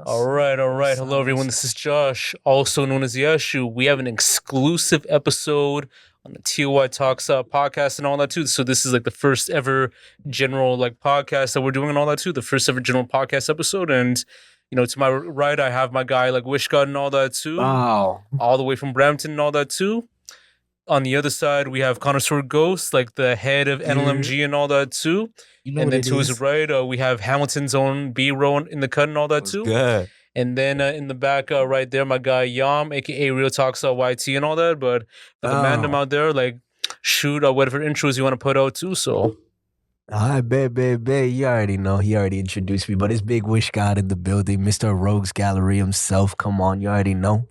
All right. Hello, everyone. This is Josh, also known as Yashu. We have an exclusive episode on the TLOY Talks podcast and all that too. So this is like the first ever general like podcast that we're doing and all that too. The first ever general podcast episode. And you know, to my right, I have my guy like WishGxd and all that too. Wow. All the way from Brampton and all that too. On the other side, we have Connoisseur Ghost, like the head of NLMG and all that too. You know and then what to it his is. right, we have Hamilton's own B-row in the cut and all that too. Good. And then in the back right there, my guy Yam, aka RealTalksYT and all that. But for the mandem out there, like shoot whatever intros you want to put out too. So I bet. You already know. He already introduced me, but it's Big WishGxd in the building. Mr. Rogues Gallery himself. Come on, you already know.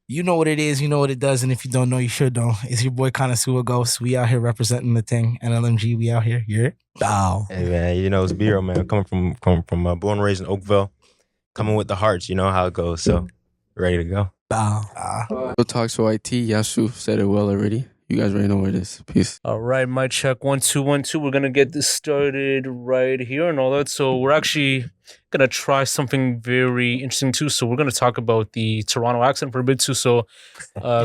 You know what it is, you know what it does, and if you don't know, you should know. It's your boy Connoisseur Ghost. We out here representing the thing. NLMG, we out here. Yeah. Wow. Hey man, you know it's B-row, man. Coming from born and raised in Oakville, coming with the hearts. You know how it goes. So ready to go. Wow. RealTalksYT, Yashu said it well already. You guys already know what it is. Peace. all right, mic check 1 2 1 2. We're gonna get this started right here and all that. So we're actually gonna try something very interesting too. So we're gonna talk about the Toronto accent for a bit too. So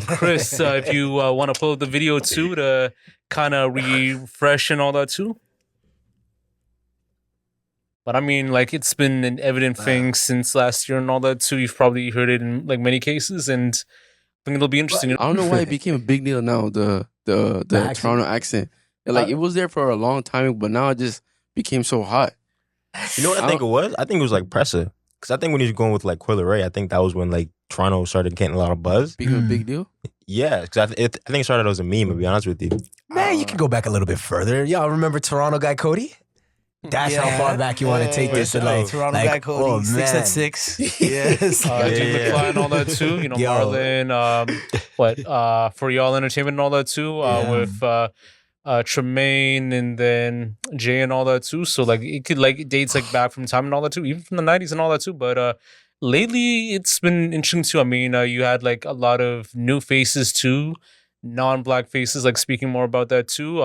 Chris, if you want to pull up the video too to kind of refresh and all that too. But I mean, like it's been an evident thing since last year and all that too. You've probably heard it in like many cases, and I think it'll be interesting. I don't know why it became a big deal now, the accent. Toronto accent. Like it was there for a long time, but now it just became so hot. You know what I think it was? I think it was like Pressa. Because I think when he was going with like Coil Ray, I think that was when like Toronto started getting a lot of buzz. Became a big deal. Yeah, because I think it started as a meme, to be honest with you. Man, you can go back a little bit further. Y'all remember Toronto guy Cody? That's how far back you want to take this. And like, Toronto like, guy Cody, oh, 6 man. at 6. Yes. Jim McFly and all that too. You know, Yo. Marlon, for y'all entertainment and all that too. With Tremaine and then Jay and all that too. So like it could like dates like back from time and all that too, even from the 90s and all that too. But lately it's been interesting too. I mean, you had like a lot of new faces too, non-black faces, like speaking more about that too.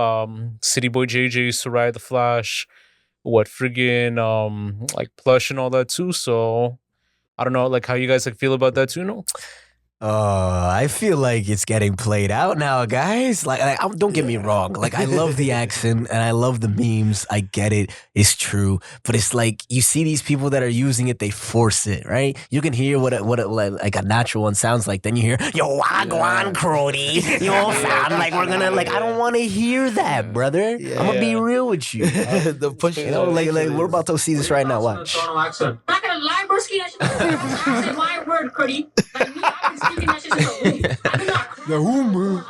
City Boy JJ, Soraya the Flash, like Plush and all that too. So I don't know like how you guys like feel about that too, you know? I feel like it's getting played out now, guys. Like don't get me wrong. Like, I love the accent and I love the memes. I get it. It's true. But it's like you see these people that are using it, they force it, right? You can hear what it like a natural one sounds like. Then you hear, yo, wagwan, Crody. Yo, fam. Like, we're gonna, like, I don't want to hear that, brother. Yeah. I'm gonna be real with you. The push. You know, like we're about to see this right now. Watch. Not gonna lie, broski, that shit is my word, Cuddy. Like me, I've been speaking that shit since a week. I do not. I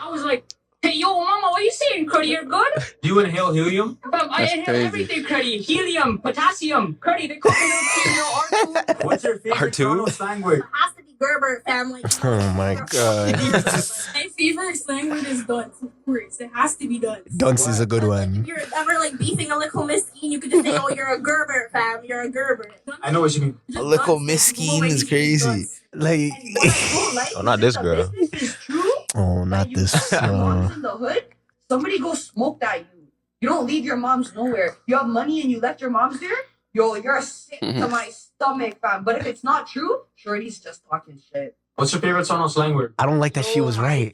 was like, hey, yo, mama, what you saying, Cuddy? You're good? Do you inhale helium? I inhale crazy. everything, Cuddy. Helium, potassium, Cuddy. They call me little R2. What's your favorite R2? Toronto slang word? It has to be Gerber family. Oh my God. My favorite slang word is dunce. Of course, it has to be dunce. Dunce is a good If one. you're ever like beefing a little miskin, you could just say, oh, you're a Gerber fam. You're a Gerber. I know what you mean. A little miskin is crazy. Like, Oh, not this girl. This is true. oh, not You this. got your mom's in the hood. Somebody go smoke that you. You don't leave your mom's nowhere. You have money and you left your mom's there. Yo, you're sick to my stomach, fam. But if it's not true, Shorty's just talking shit. What's your favorite Toronto slang word? I don't like that she was right.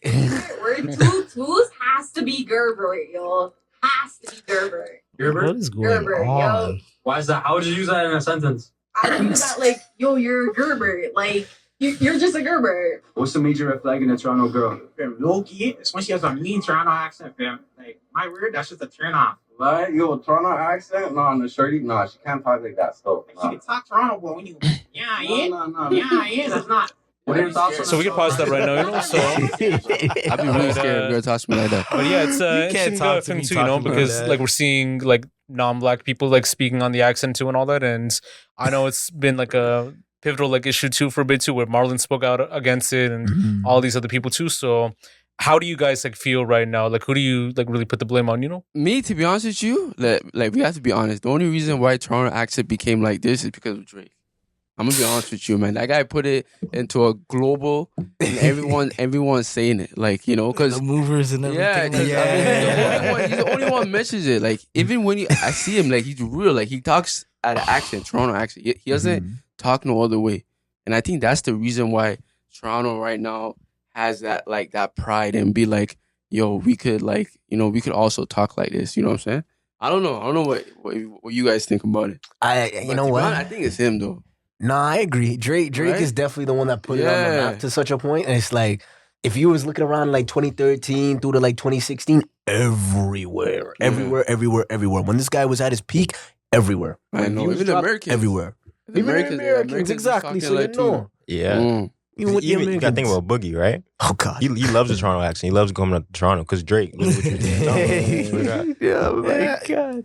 Word twos has to be Gerber, yo. Has to be Gerber. Gerber? What is going Gerber, on? yo. Why is that? How would you use that in a sentence? I would do that like, yo, you're a Gerber. Like, you're just a Gerber. What's the major red flag in a Toronto girl? Fam, low key, it's when she has a mean Toronto accent, fam. Like, my word, that's just a turn off. Like, yo, Toronto accent? Nah, no, shorty, nah, she can't talk like that stuff. She can talk Toronto, but when you, that's not. What are your thoughts on So we can pause that right now, you know? So I'd be really scared if a girl talks to me like that. but yeah, it's can't interesting talk to thing me too, you know, talking about because that. like we're seeing like non-black people like speaking on the accent too and all that, and I know it's been like a pivotal like issue too for a bit too, where Marlon spoke out against it and all these other people too. So how do you guys like feel right now? Like who do you like really put the blame on, you know? Me, to be honest with you, like we have to be honest. The only reason why Toronto accent became like this is because of Drake. I'm gonna be honest with you, man. That guy put it into a global, and everyone's saying it, like, you know, because The movers and everything. yeah, like that. he's the only one mentions it. Like, even when I see him, like, he's real. Like, he talks at an accent, Toronto accent. He doesn't talk no other way. And I think that's the reason why Toronto right now has that like that pride and be like, yo, we could like, you know, we could also talk like this. You know what I'm saying? I don't know what you guys think about it. You know what? I think it's him though. No, I agree. Drake Right? is definitely the one that put it on the Yeah. map to such a point. And it's like, if you was looking around like 2013 through to like 2016, everywhere. When this guy was at his peak, everywhere. I When know. views Even the dropped, Americans. everywhere. The Even Americans, Americans, exactly. So you know. Yeah. Even with the You gotta think Americans. about Boogie, right? Oh, God. He loves the Toronto accent. He loves coming up to Toronto because Drake. Look what you did. Oh, my Yeah. God.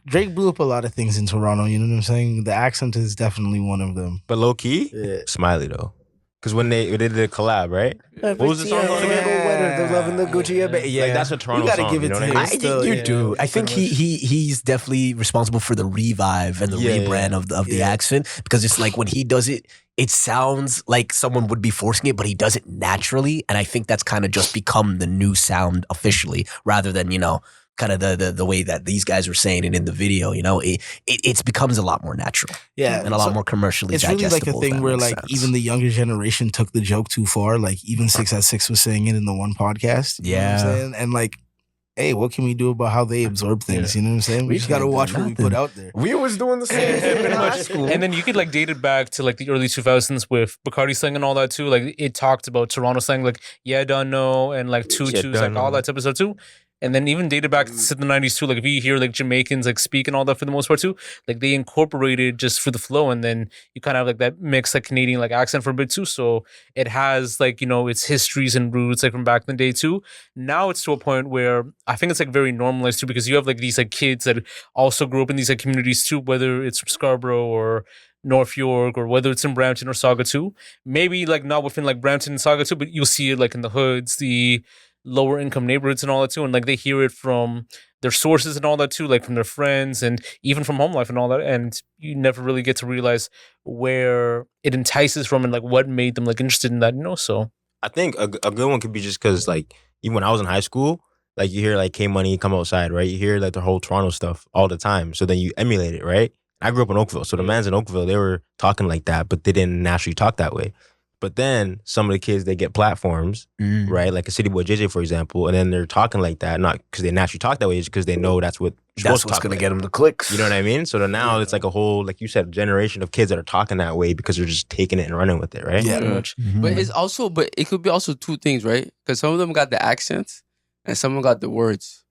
Drake blew up a lot of things in Toronto. You know what I'm saying? The accent is definitely one of them. But low key, Yeah. Smiley though. Because when they did a collab, right? What was the song called again? The Love and the Gucci. Yeah. Like that's a Toronto gotta song. give it you know to what him. I mean? I Still, think you yeah. do. I think he's definitely responsible for the revive and the Yeah, rebrand yeah. of the accent, because it's like when he does it, it sounds like someone would be forcing it, but he does it naturally, and I think that's kind of just become the new sound officially, rather than, you know, kind of the way that these guys were saying it in the video. You know, it becomes a lot more natural, Yeah. and a lot more commercially It's really like a digestible, if thing that where makes like sense. even the younger generation took the joke too far. Like even 6 at 6 was saying it in the one podcast. You know what I'm Yeah. saying? And like, hey, what can we do about how they absorb things? You know what I'm saying? We We just gotta can't do watch what we nothing. put out there. We was doing the same thing in high school. And then you could like date it back to like the early 2000s with Bacardi slang and all that too. Like it talked about Toronto slang, like yeah, done no, and like tutus, like all that type of stuff too. And then even dated back to the 90s too. Like if you hear like Jamaicans like speak and all that for the most part too, like they incorporated just for the flow, and then you kind of have like that mixed like Canadian like accent for a bit too. So it has like, you know, its histories and roots like from back in the day too. Now it's to a point where I think it's like very normalized too, because you have like these like kids that also grew up in these like communities too, whether it's from Scarborough or North York, or whether it's in Brampton or Saga too. Maybe like not within like Brampton and Saga too, but you'll see it like in the hoods, the lower income neighborhoods and all that too, and like they hear it from their sources and all that too, like from their friends and even from home life and all that, and you never really get to realize where it entices from and like what made them like interested in that, you know. So I think a good one could be just because like even when I was in high school, like you hear like K Money Come Outside, right? You hear like the whole Toronto stuff all the time, so then you emulate it, right? I grew up in Oakville, so the mans in Oakville, they were talking like that, but they didn't naturally talk that way. But then some of the kids, they get platforms, right? Like a City Boy JJ, for example, and then they're talking like that, not because they naturally talk that way, just because they know that's what That's what's going to get them the clicks. You know what I mean? So then now it's like a whole, like you said, generation of kids that are talking that way because they're just taking it and running with it, right? Yeah. pretty much. But it's also, but it could be also two things, right? Because some of them got the accents and some of them got the words.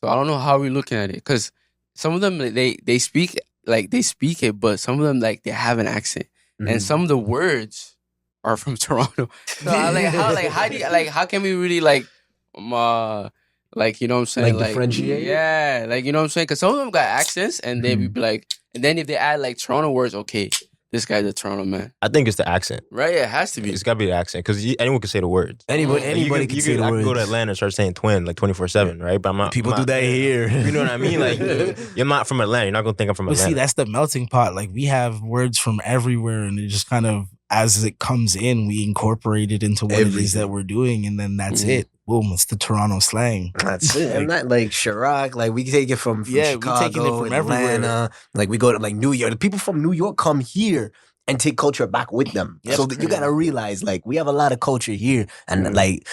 So I don't know how we're looking at it, because some of them they speak it, but some of them like they have an accent, and some of the words are from Toronto. So how can we really like you know what I'm saying, Like differentiate? Yeah, like you know what I'm saying, because some of them got accents, and they be like, and then if they add like Toronto words, okay, this guy's a Toronto man, I think it's the accent. right? It has to be. It's got to be the accent because anyone can say the words. Anybody Like, can say the I words. can go to Atlanta and start saying twin like 24/7, right? But I'm not. People I'm do that here. You know what I mean? Like you're not from Atlanta. You're not gonna think I'm from But Atlanta. see, that's the melting pot. Like we have words from everywhere, and it just kind of, as it comes in, we incorporate it into what it is Everything. that we're doing, and then that's it. Boom, it's the Toronto slang. That's it. And that like Chirac, like we take it from Yeah, we Chicago, taking it from everywhere. Atlanta. Like we go to like New York. The people from New York come here and take culture back with them. Yep. So that you gotta realize, like, we have a lot of culture here, and like,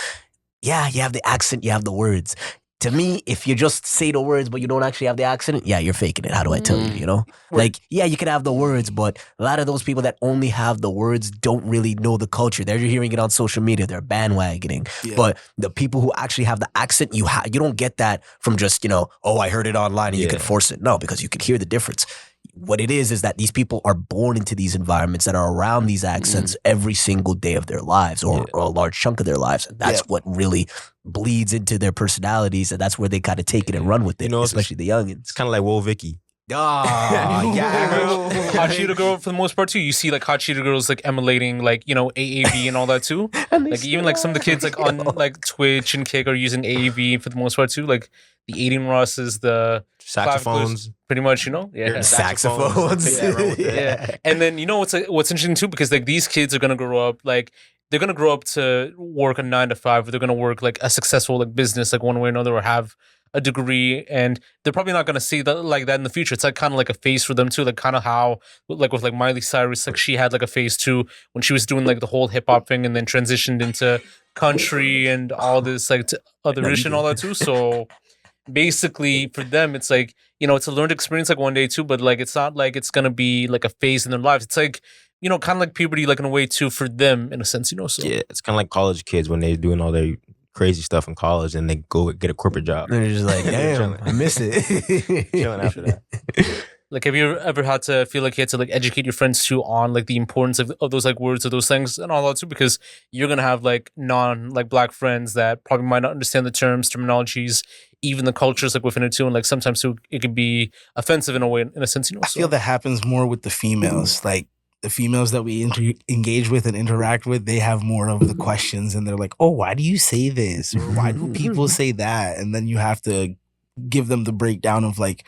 yeah, you have the accent, you have the words. To me, if you just say the words but you don't actually have the accent, yeah, you're faking it. How do I tell you? You know, like, yeah, you can have the words, but a lot of those people that only have the words don't really know the culture. They're hearing it on social media. They're bandwagoning. Yeah. But the people who actually have the accent, you don't get that from just, you know, oh, I heard it online and you can force it. No, because you can hear the difference. What it is that these people are born into these environments that are around these accents every single day of their lives, or a large chunk of their lives. And that's what really bleeds into their personalities, and that's where they kind of take it and run with it, You know, especially the youngins. It's kind of like Woe Vicky. Oh, yeah. Hot Cheetah Girl for the most part too. You see like Hot Cheetah Girls like emulating like, you know, AAV and all that too. Like even like some of the kids like on like Twitch and Kick are using AAV for the most part too. Like the 18 Rosses, the Saxophones. pretty much, you know. Yeah. Saxophones. Yeah. And then you know what's interesting too, because like these kids are gonna grow up like they're gonna grow up to work a 9 to 5, or they're gonna work like a successful like business like one way or another, or have a degree, and they're probably not gonna see that like that in the future. It's like kind of like a phase for them too, like kind of how like with like Miley Cyrus, like she had like a phase too when she was doing like the whole hip hop thing, and then transitioned into country and all this like other ish and all that too. So basically for them it's like, you know, it's a learned experience like one day too, but like it's not like it's gonna be like a phase in their lives. It's like, you know, kind of like puberty like in a way too for them in a sense, you know. So Yeah, it's kind of like college kids when they're doing all their crazy stuff in college and they go get a corporate job. They're just like, damn, Chilling. I miss it. Chilling after that. like, have you ever had to feel like you had to like educate your friends too on like the importance of those like words or those things and all that too? Because you're gonna have like non like black friends that probably might not understand the terms, terminologies, even the cultures like within it too, and like sometimes too it could be offensive in a way, in a sense, you know. I feel that happens more with the females. Like the females that we engage with and interact with, they have more of the questions, and they're like, "Oh, why do you say this? Or why do people say that?" And then you have to give them the breakdown of like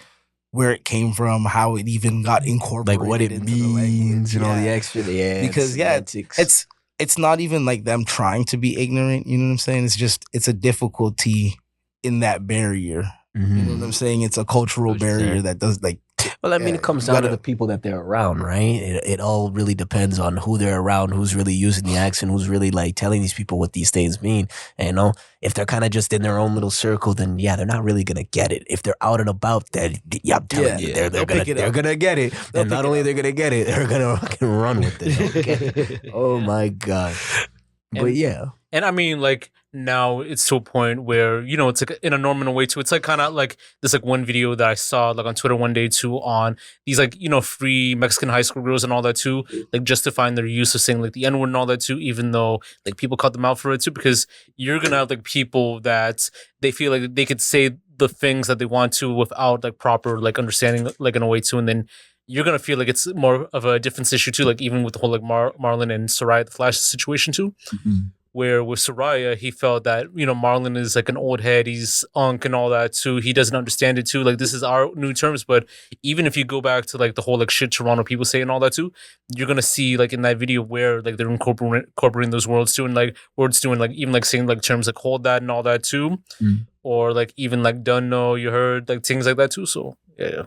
where it came from, how it even got incorporated, like what it into the means, language. and all the extra. Yeah, Because it's not even like them trying to be ignorant. You know what I'm saying? It's just it's a difficulty in that barrier. You know what I'm saying? It's a cultural barrier that does like. Well, I mean, it comes down to the people that they're around, right? It all really depends on who they're around, who's really using the accent, who's really like telling these people what these things mean. And, you know, if they're kind of just in their own little circle, then yeah, they're not really gonna get it. If they're out and about, then yeah, I'm telling you, they're gonna get it. And not only they're gonna get it, they're gonna fucking run with it. Okay? Oh my god! But yeah. And I mean, like, now it's to a point where, you know, it's like in a normal way too. It's like kind of like this like one video that I saw like on Twitter one day too on these like, you know, free Mexican high school girls and all that too, like justifying their use of saying like the N-word and all that too, even though like people cut them out for it too, because you're gonna have like people that they feel like they could say the things that they want to without like proper like understanding like in a way too, and then you're gonna feel like it's more of a difference issue too, like even with the whole like Marlon and Soraya the Flash situation too. Where with Soraya, he felt that, you know, Marlon is like an old head, he's unk and all that too. He doesn't understand it too. Like, this is our new terms. But even if you go back to like the whole like shit Toronto people say and all that too, you're gonna see like in that video where like they're incorporating those words too, and like words too, and like even like saying like terms like hold that and all that too, or like even like done know, you heard, like things like that too. So yeah.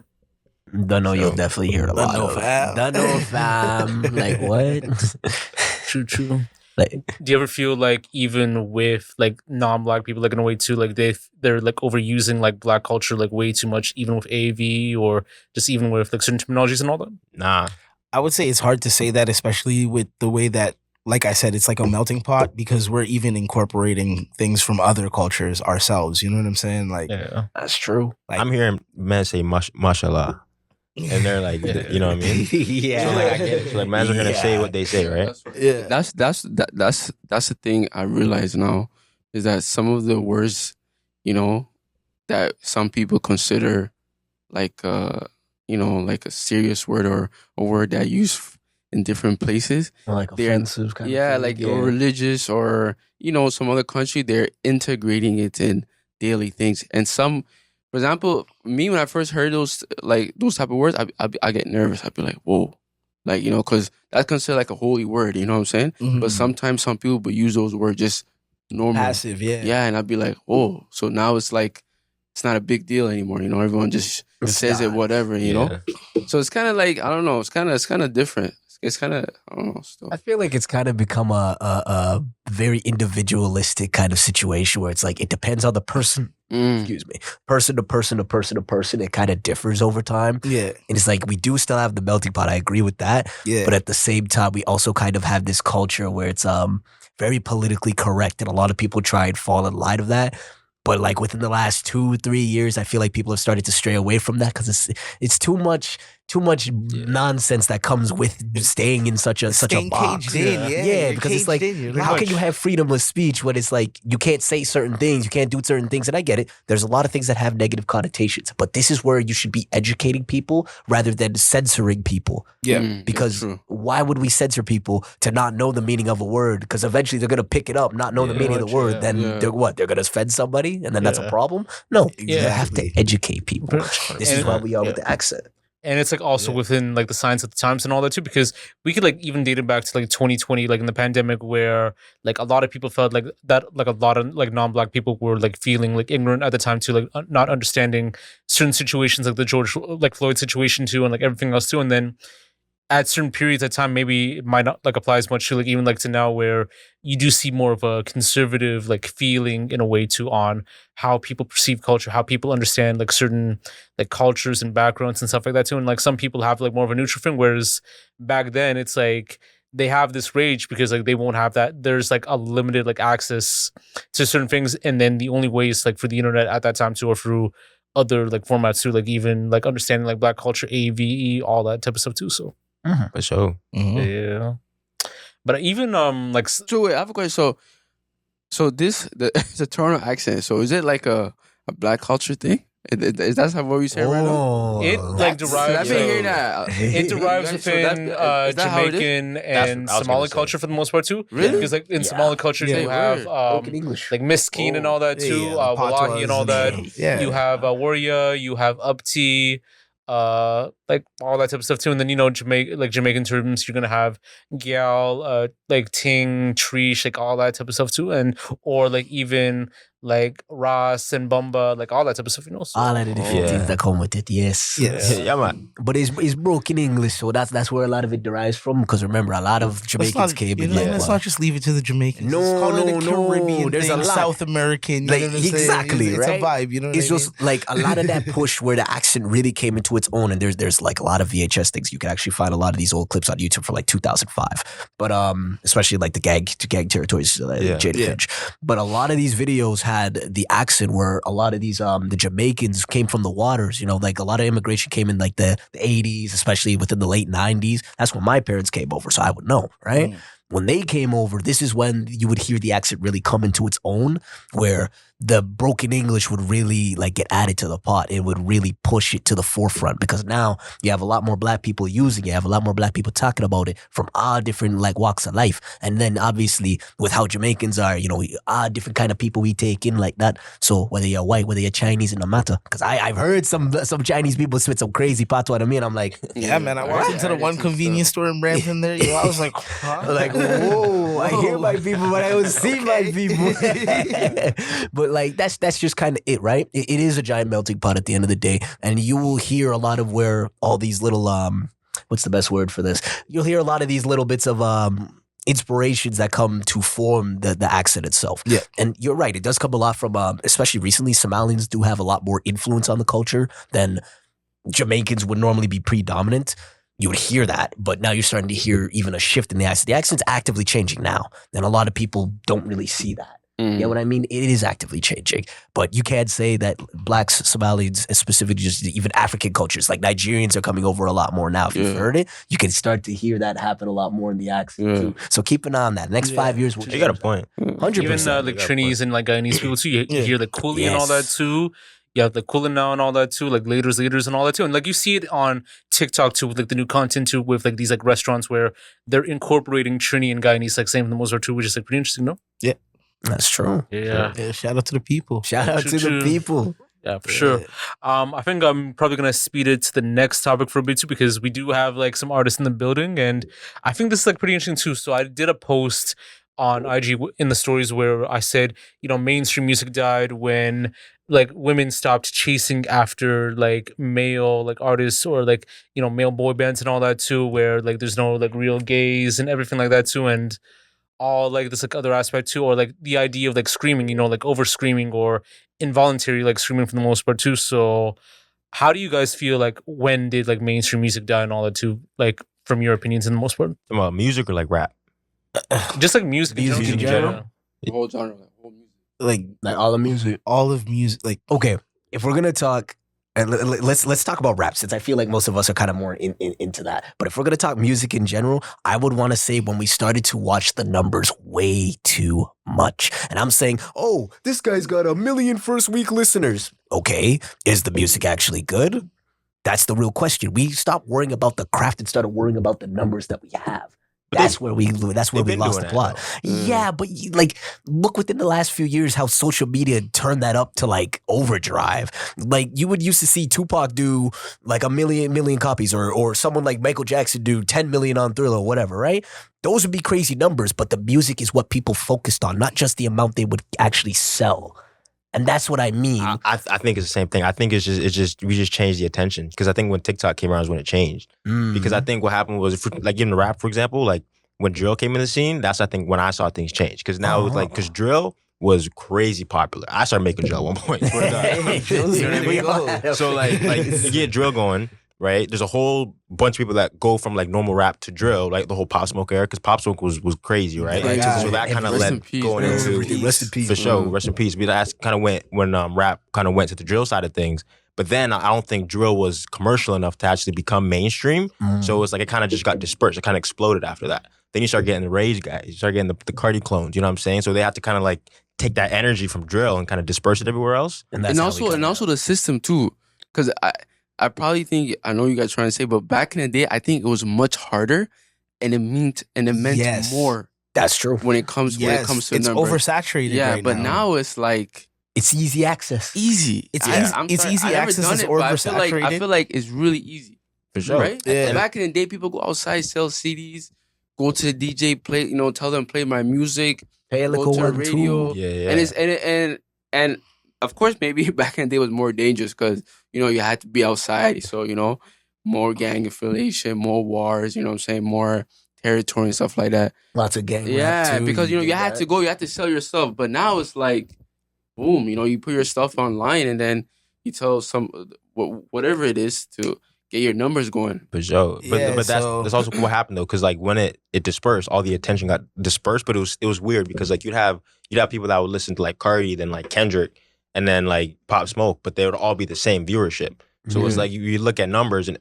Don't know, you'll definitely hear a lot of don't know fam. Like what? True. Like, do you ever feel like even with like non-black people like in a way too, like they're like overusing like black culture like way too much, even with AV or just even with like certain terminologies and all that? Nah, I would say it's hard to say that, especially with the way that, like I said, it's like a melting pot, because we're even incorporating things from other cultures ourselves. You know what I'm saying? Like, Yeah, that's true. like, I'm hearing men say mashallah. And they're like, you know what I mean? Yeah. So like I get it. So like men are gonna say what they say, right? yeah. That's the thing I realize now, is that some of the words, you know, that some people consider like you know, like a serious word or a word that used in different places, Like they're offensive kind of yeah, thing. like or religious, or you know, some other country, they're integrating it in daily things. And some, for example, me, when I first heard those type of words, I get nervous. I'd be like, whoa. Like, you know, because that's considered like a holy word, you know what I'm saying? Mhm. But sometimes some people would use those words just normal. Passive, yeah. Yeah, and I'd be like, oh. So now it's like, it's not a big deal anymore, you know? Everyone just says it whatever, you know? So it's kind of like, I don't know, it's kind of different. It's kind of, I don't know, still. I feel like it's kind of become a very individualistic kind of situation where it's like it depends on the person. Excuse me, person to person to person to person. It kind of differs over time. Yeah. And it's like we do still have the melting pot. I agree with that. Yeah. But at the same time, we also kind of have this culture where it's very politically correct, and a lot of people try and fall in line of that. But like within the last 2-3 years, I feel like people have started to stray away from that because it's too much nonsense that comes with staying in such a box. Caged in, Yeah, because it's like, how can you have freedom of speech when it's like you can't say certain things, you can't do certain things? And I get it. There's a lot of things that have negative connotations, but this is where you should be educating people rather than censoring people. Yeah. Because why would we censor people to not know the meaning of a word? Because eventually they're going to pick it up, not know the meaning of the word. Then they're what? They're going to offend somebody? And then that's a problem? No. You have to educate people. This is why we are with the accent. And it's like also within like the signs of the times and all that too, because we could like even date it back to like 2020, like in the pandemic, where like a lot of people felt like that, like a lot of like non-black people were like feeling like ignorant at the time too, like not understanding certain situations, like the George like Floyd situation too, and like everything else too. And then at certain periods of time, maybe it might not like apply as much to like even like to now, where you do see more of a conservative like feeling in a way too on how people perceive culture, how people understand like certain like cultures and backgrounds and stuff like that too. And like some people have like more of a neutral thing, whereas back then it's like they have this rage because like they won't have that. There's like a limited like access to certain things, and then the only way is like for the internet at that time too, or through other like formats too, like even like understanding like black culture, AVE, all that type of stuff too. So. For sure. Yeah, but even like So wait, I have a question. So this the Toronto accent. So is it like a black culture thing? Is that what we're saying right now? it like derives. I've been hearing that. It derives So within is that how it is? Jamaican That's and what I was Somali gonna say. culture for the most part too. Really? Because like in Somali culture Yeah, you have Broken English. like Miskeen and all that too, Yeah, the Wallahi and all that. patois. Yeah. You have Warrior, you have Upti, like all that type of stuff too. And then Jamaican terms, you're gonna have Gyal, like Ting, Trish, like all that type of stuff too, and or like even like Ras and Bumba, like all that type of stuff, So, All of the different Yeah. things that come with it, yes. Yes. Yeah, man. But it's broken English, so that's where a lot of it derives from. Because remember, a lot of Jamaicans came in. Let's not just leave it to the Jamaicans. No, Let's call it a no, Caribbean there's a thing, lot. South American. You Like, know what I'm saying? exactly, It's right? a vibe. You know what It's I mean? just like a lot of that push where the accent really came into its own, and there's like a lot of VHS things. You can actually find a lot of these old clips on YouTube for like 2005, but especially like the gag territories, Jada Yeah. Finch. But a lot of these videos had the accent where a lot of these the Jamaicans came from the waters. Like a lot of immigration came in like the 80s, especially within the late 90s. That's when my parents came over, so I would know, right? When they came over, this is when you would hear the accent really come into its own, where the broken English would really like get added to the pot. It would really push it to the forefront because now you have a lot more black people using it. You have a lot more black people talking about it from all different like walks of life. And then obviously with how Jamaicans are, all different kind of people we take in like that. So whether you're white, whether you're Chinese, it no matter. Because I've heard some Chinese people spit some crazy patois to me, and I'm like, Yeah, man. I walked into the one convenience store in Brampton there. I was like, huh? like, whoa, I hear my people, but I don't see my people. But like that's just kind of it, right? It is a giant melting pot at the end of the day, and you will hear a lot of where all these little what's the best word for this? You'll hear a lot of these little bits of inspirations that come to form the accent itself. Yeah. And you're right, it does come a lot from especially recently, Somalians do have a lot more influence on the culture than Jamaicans would normally be predominant. You would hear that, but now you're starting to hear even a shift in the accent. The accent's actively changing now, and a lot of people don't really see that. You know what I mean? It is actively changing, but you can't say that blacks, Somalians, and specifically just even African cultures, like Nigerians are coming over a lot more now. If you've heard it, you can start to hear that happen a lot more in the accent too. So keep an eye on that. Next 5 years, we'll You got a point. 100%. even like Trinis and like Guyanese people too. You hear like Cooley and all that Yes. too. You have like Coolin now and all that too, like leaders and all that too. And like you see it on TikTok too, with like the new content too, with like these like restaurants where they're incorporating Trini and Guyanese like same in the most too, which is like pretty interesting, no? That's true. Yeah. Yeah, shout out to the people. Shout out to True. the people. Yeah, for sure. I think I'm probably gonna speed it to the next topic for a bit too, because we do have like some artists in the building, and I think this is like pretty interesting too. So I did a post on IG in the stories where I said, mainstream music died when like women stopped chasing after like male like artists or like male boy bands and all that too, where like there's no like real gays and everything like that too, and all like this like other aspect too, or like the idea of like screaming, like over screaming or involuntary like screaming for the most part too. So how do you guys feel like when did like mainstream music die and all that too, like from your opinions in the most part? Talking about music or like rap? Just like music in Music in general. general? The whole genre, like whole music. Like All the music. all of music, like Okay, if we're gonna talk, and let's talk about rap, since I feel like most of us are kind of more into that. But if we're gonna talk music in general, I would want to say when we started to watch the numbers way too much, and I'm saying, oh, this guy's got 1 million first week listeners. Okay, is the music actually good? That's the real question. We stopped worrying about the craft and started worrying about the numbers that we have. That's where we lost been the doing that, plot. Yeah, but like look within the last few years how social media turned that up to like overdrive. Like you would used to see Tupac do like 1 million copies, or someone like Michael Jackson do 10 million on Thriller or whatever, right? Those would be crazy numbers, but the music is what people focused on, not just the amount they would actually sell. And that's what I mean. I think it's the same thing. I think it's just we just changed the attention, because I think when TikTok came around is when it changed. Because I think what happened was, like in the rap, for example, like when drill came in the scene, that's I think when I saw things change. Because now it was like, because drill was crazy popular. I started making drill at one point. Swear to God. You know what I mean? So like you get drill going, right? There's a whole bunch of people that go from like normal rap to drill, like the whole Pop Smoke era, because Pop Smoke was crazy, right? Yeah. So that kind of led going into rest in peace, for sure, rest in peace. But that's kind of went when rap kind of went to the drill side of things. But then I don't think drill was commercial enough to actually become mainstream. So it was like it kind of just got dispersed. It kind of exploded after that. Then you start getting the Rage guys, you start getting the Cardi clones. You know what I'm saying? So they have to kind of like take that energy from drill and kind of disperse it everywhere else. And also the system too, because I probably think, I know you guys trying to say, but back in the day, I think it was much harder, and it meant more. That's true. When it comes to it's numbers. oversaturated. Yeah, right but now it's like it's easy access. easy. It's Sorry, easy I never access done is it, but oversaturated. I feel like it's really easy. For sure. Right? Yeah. Back in the day, people go outside, sell CDs, go to the DJ, play, tell them play my music, Pay a go little to the one, radio. too. Yeah. And it's and of course maybe back in the day was more dangerous because you had to be outside, so more gang affiliation, more wars, you know what I'm saying, more territory and stuff like that. Lots of gang Yeah, rap too. because you had to go, you had to sell yourself. But now it's like boom, you put your stuff online and then you tell whatever it is to get your numbers going. For sure. Yeah, But that's also what happened though, because like when it dispersed, all the attention got dispersed. But it was weird because like you'd have people that would listen to like Cardi, then like Kendrick, and then like Pop Smoke, but they would all be the same viewership. So it's like you look at numbers, and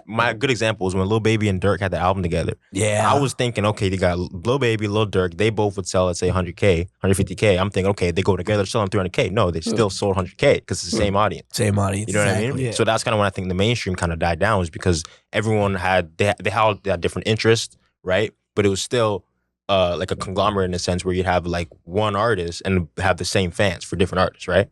my good example is when Lil Baby and Durk had the album together. Yeah. I was thinking, okay, they got Lil Baby, Lil Durk, they both would sell, let's say 100K, 150K. I'm thinking, okay, they go together, selling 300K. No, they still sold 100K because it's the same audience. Same audience. You know what I mean? Yeah. So that's kind of when I think the mainstream kind of died down, was because everyone had different interests, right? But it was still like a conglomerate in a sense where you'd have like one artist and have the same fans for different artists, right?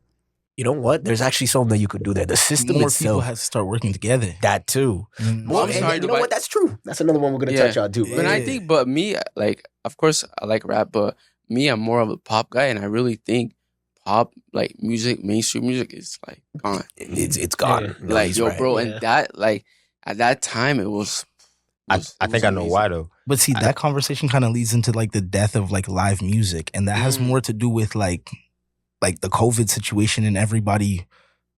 You know what? There's actually something that you could do there. The system More itself. people have to start working together. That too. Well, I'm sorry, you know what? That's true. That's another one we're gonna touch on too. But I think, but me, like, of course, I like rap, but me, I'm more of a pop guy, and I really think pop, like, music, mainstream music, is like gone. It's gone. Yeah. No, Like, he's yo, right. bro, Yeah. and that, like, at that time, it was. I think I know amazing. why though. But see, that conversation kind of leads into like the death of like live music, and that has more to do with like the COVID situation and everybody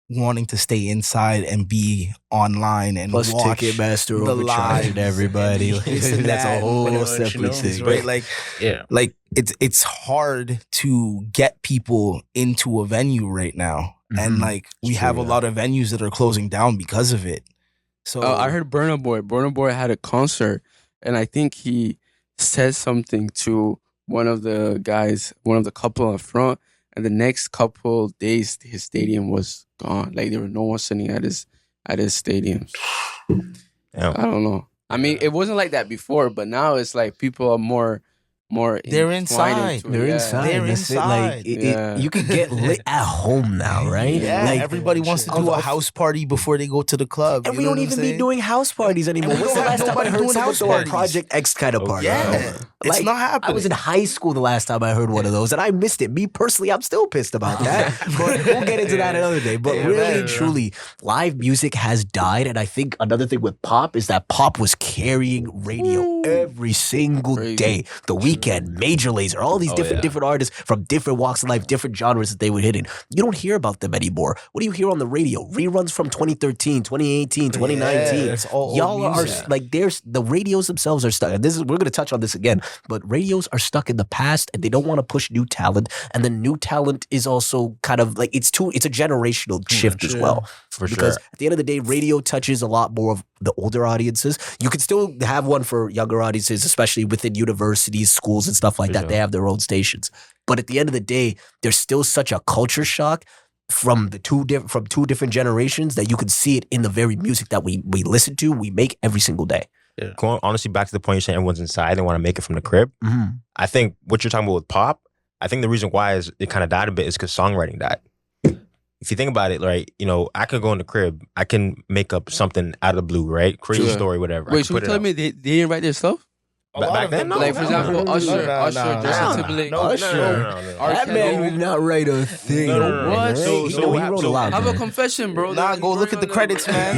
wanting to stay inside and be online and Plus watch Ticketmaster the overcharging lives everybody. and this and That's a that. whole But, separate you know, thing. right? Like, Yeah. like it's hard to get people into a venue right now, and like we have a lot of venues that are closing down because of it. So I heard Burna Boy. Burna Boy had a concert, and I think he said something to one of the guys, one of the couple up front, and the next couple days, his stadium was gone. Like, there was no one sitting at his stadium. Yeah. I don't know. I mean, it wasn't like that before, but now it's like people are more They're entwined inside. into it. They're Yeah. inside. They're That's it. inside. Like Yeah. you can get lit at home now, right? yeah, Like, everybody wants to do a house party before they go to the club, and you we know don't what I'm even be saying? doing house parties anymore. And we When's the don't have last time I nobody heard doing someone house throw a parties. Project X kind of party? Yeah, it's not happening. I was in high school the last time I heard one of those, and I missed it. Me personally, I'm still pissed about that. But we'll get into that another day. But Yeah, really man. and truly, live music has died. And I think another thing with pop is that pop was carrying radio every single Crazy. day. The Weeknd, Major Lazer, all these different artists from different walks of life, different genres that they would hit in. You don't hear about them anymore. What do you hear on the radio? Reruns from 2013, 2018, 2019. Yeah, it's all old Y'all are music. like, the radios themselves are stuck. And we're going to touch on this again, but radios are stuck in the past and they don't want to push new talent. And the new talent is also kind of like, it's a generational shift as well. For Because sure. at the end of the day, radio touches a lot more of the older audiences. You can still have one for younger audiences, especially within universities, schools, and stuff like that. sure. They have their own stations. But at the end of the day, there's still such a culture shock from two different generations that you can see it in the very music that we listen to, we make every single day. going honestly back to the point you're saying everyone's inside and want to make it from the crib. Mhm. I think what you're talking about with pop, I think the reason why is it kind of died a bit is because songwriting died. If you think about it, right, you know, I could go in the crib, I can make up something out of the blue, right? Create a Sure. story, whatever. Wait, so you telling me they didn't write their stuff? Back then, no. Like, for example, Usher, no, Justin Timberlake. no, That man would not write a thing. No. What? So he wrote a lot. Have a man. confession, bro. Nah, go look at the credits, man.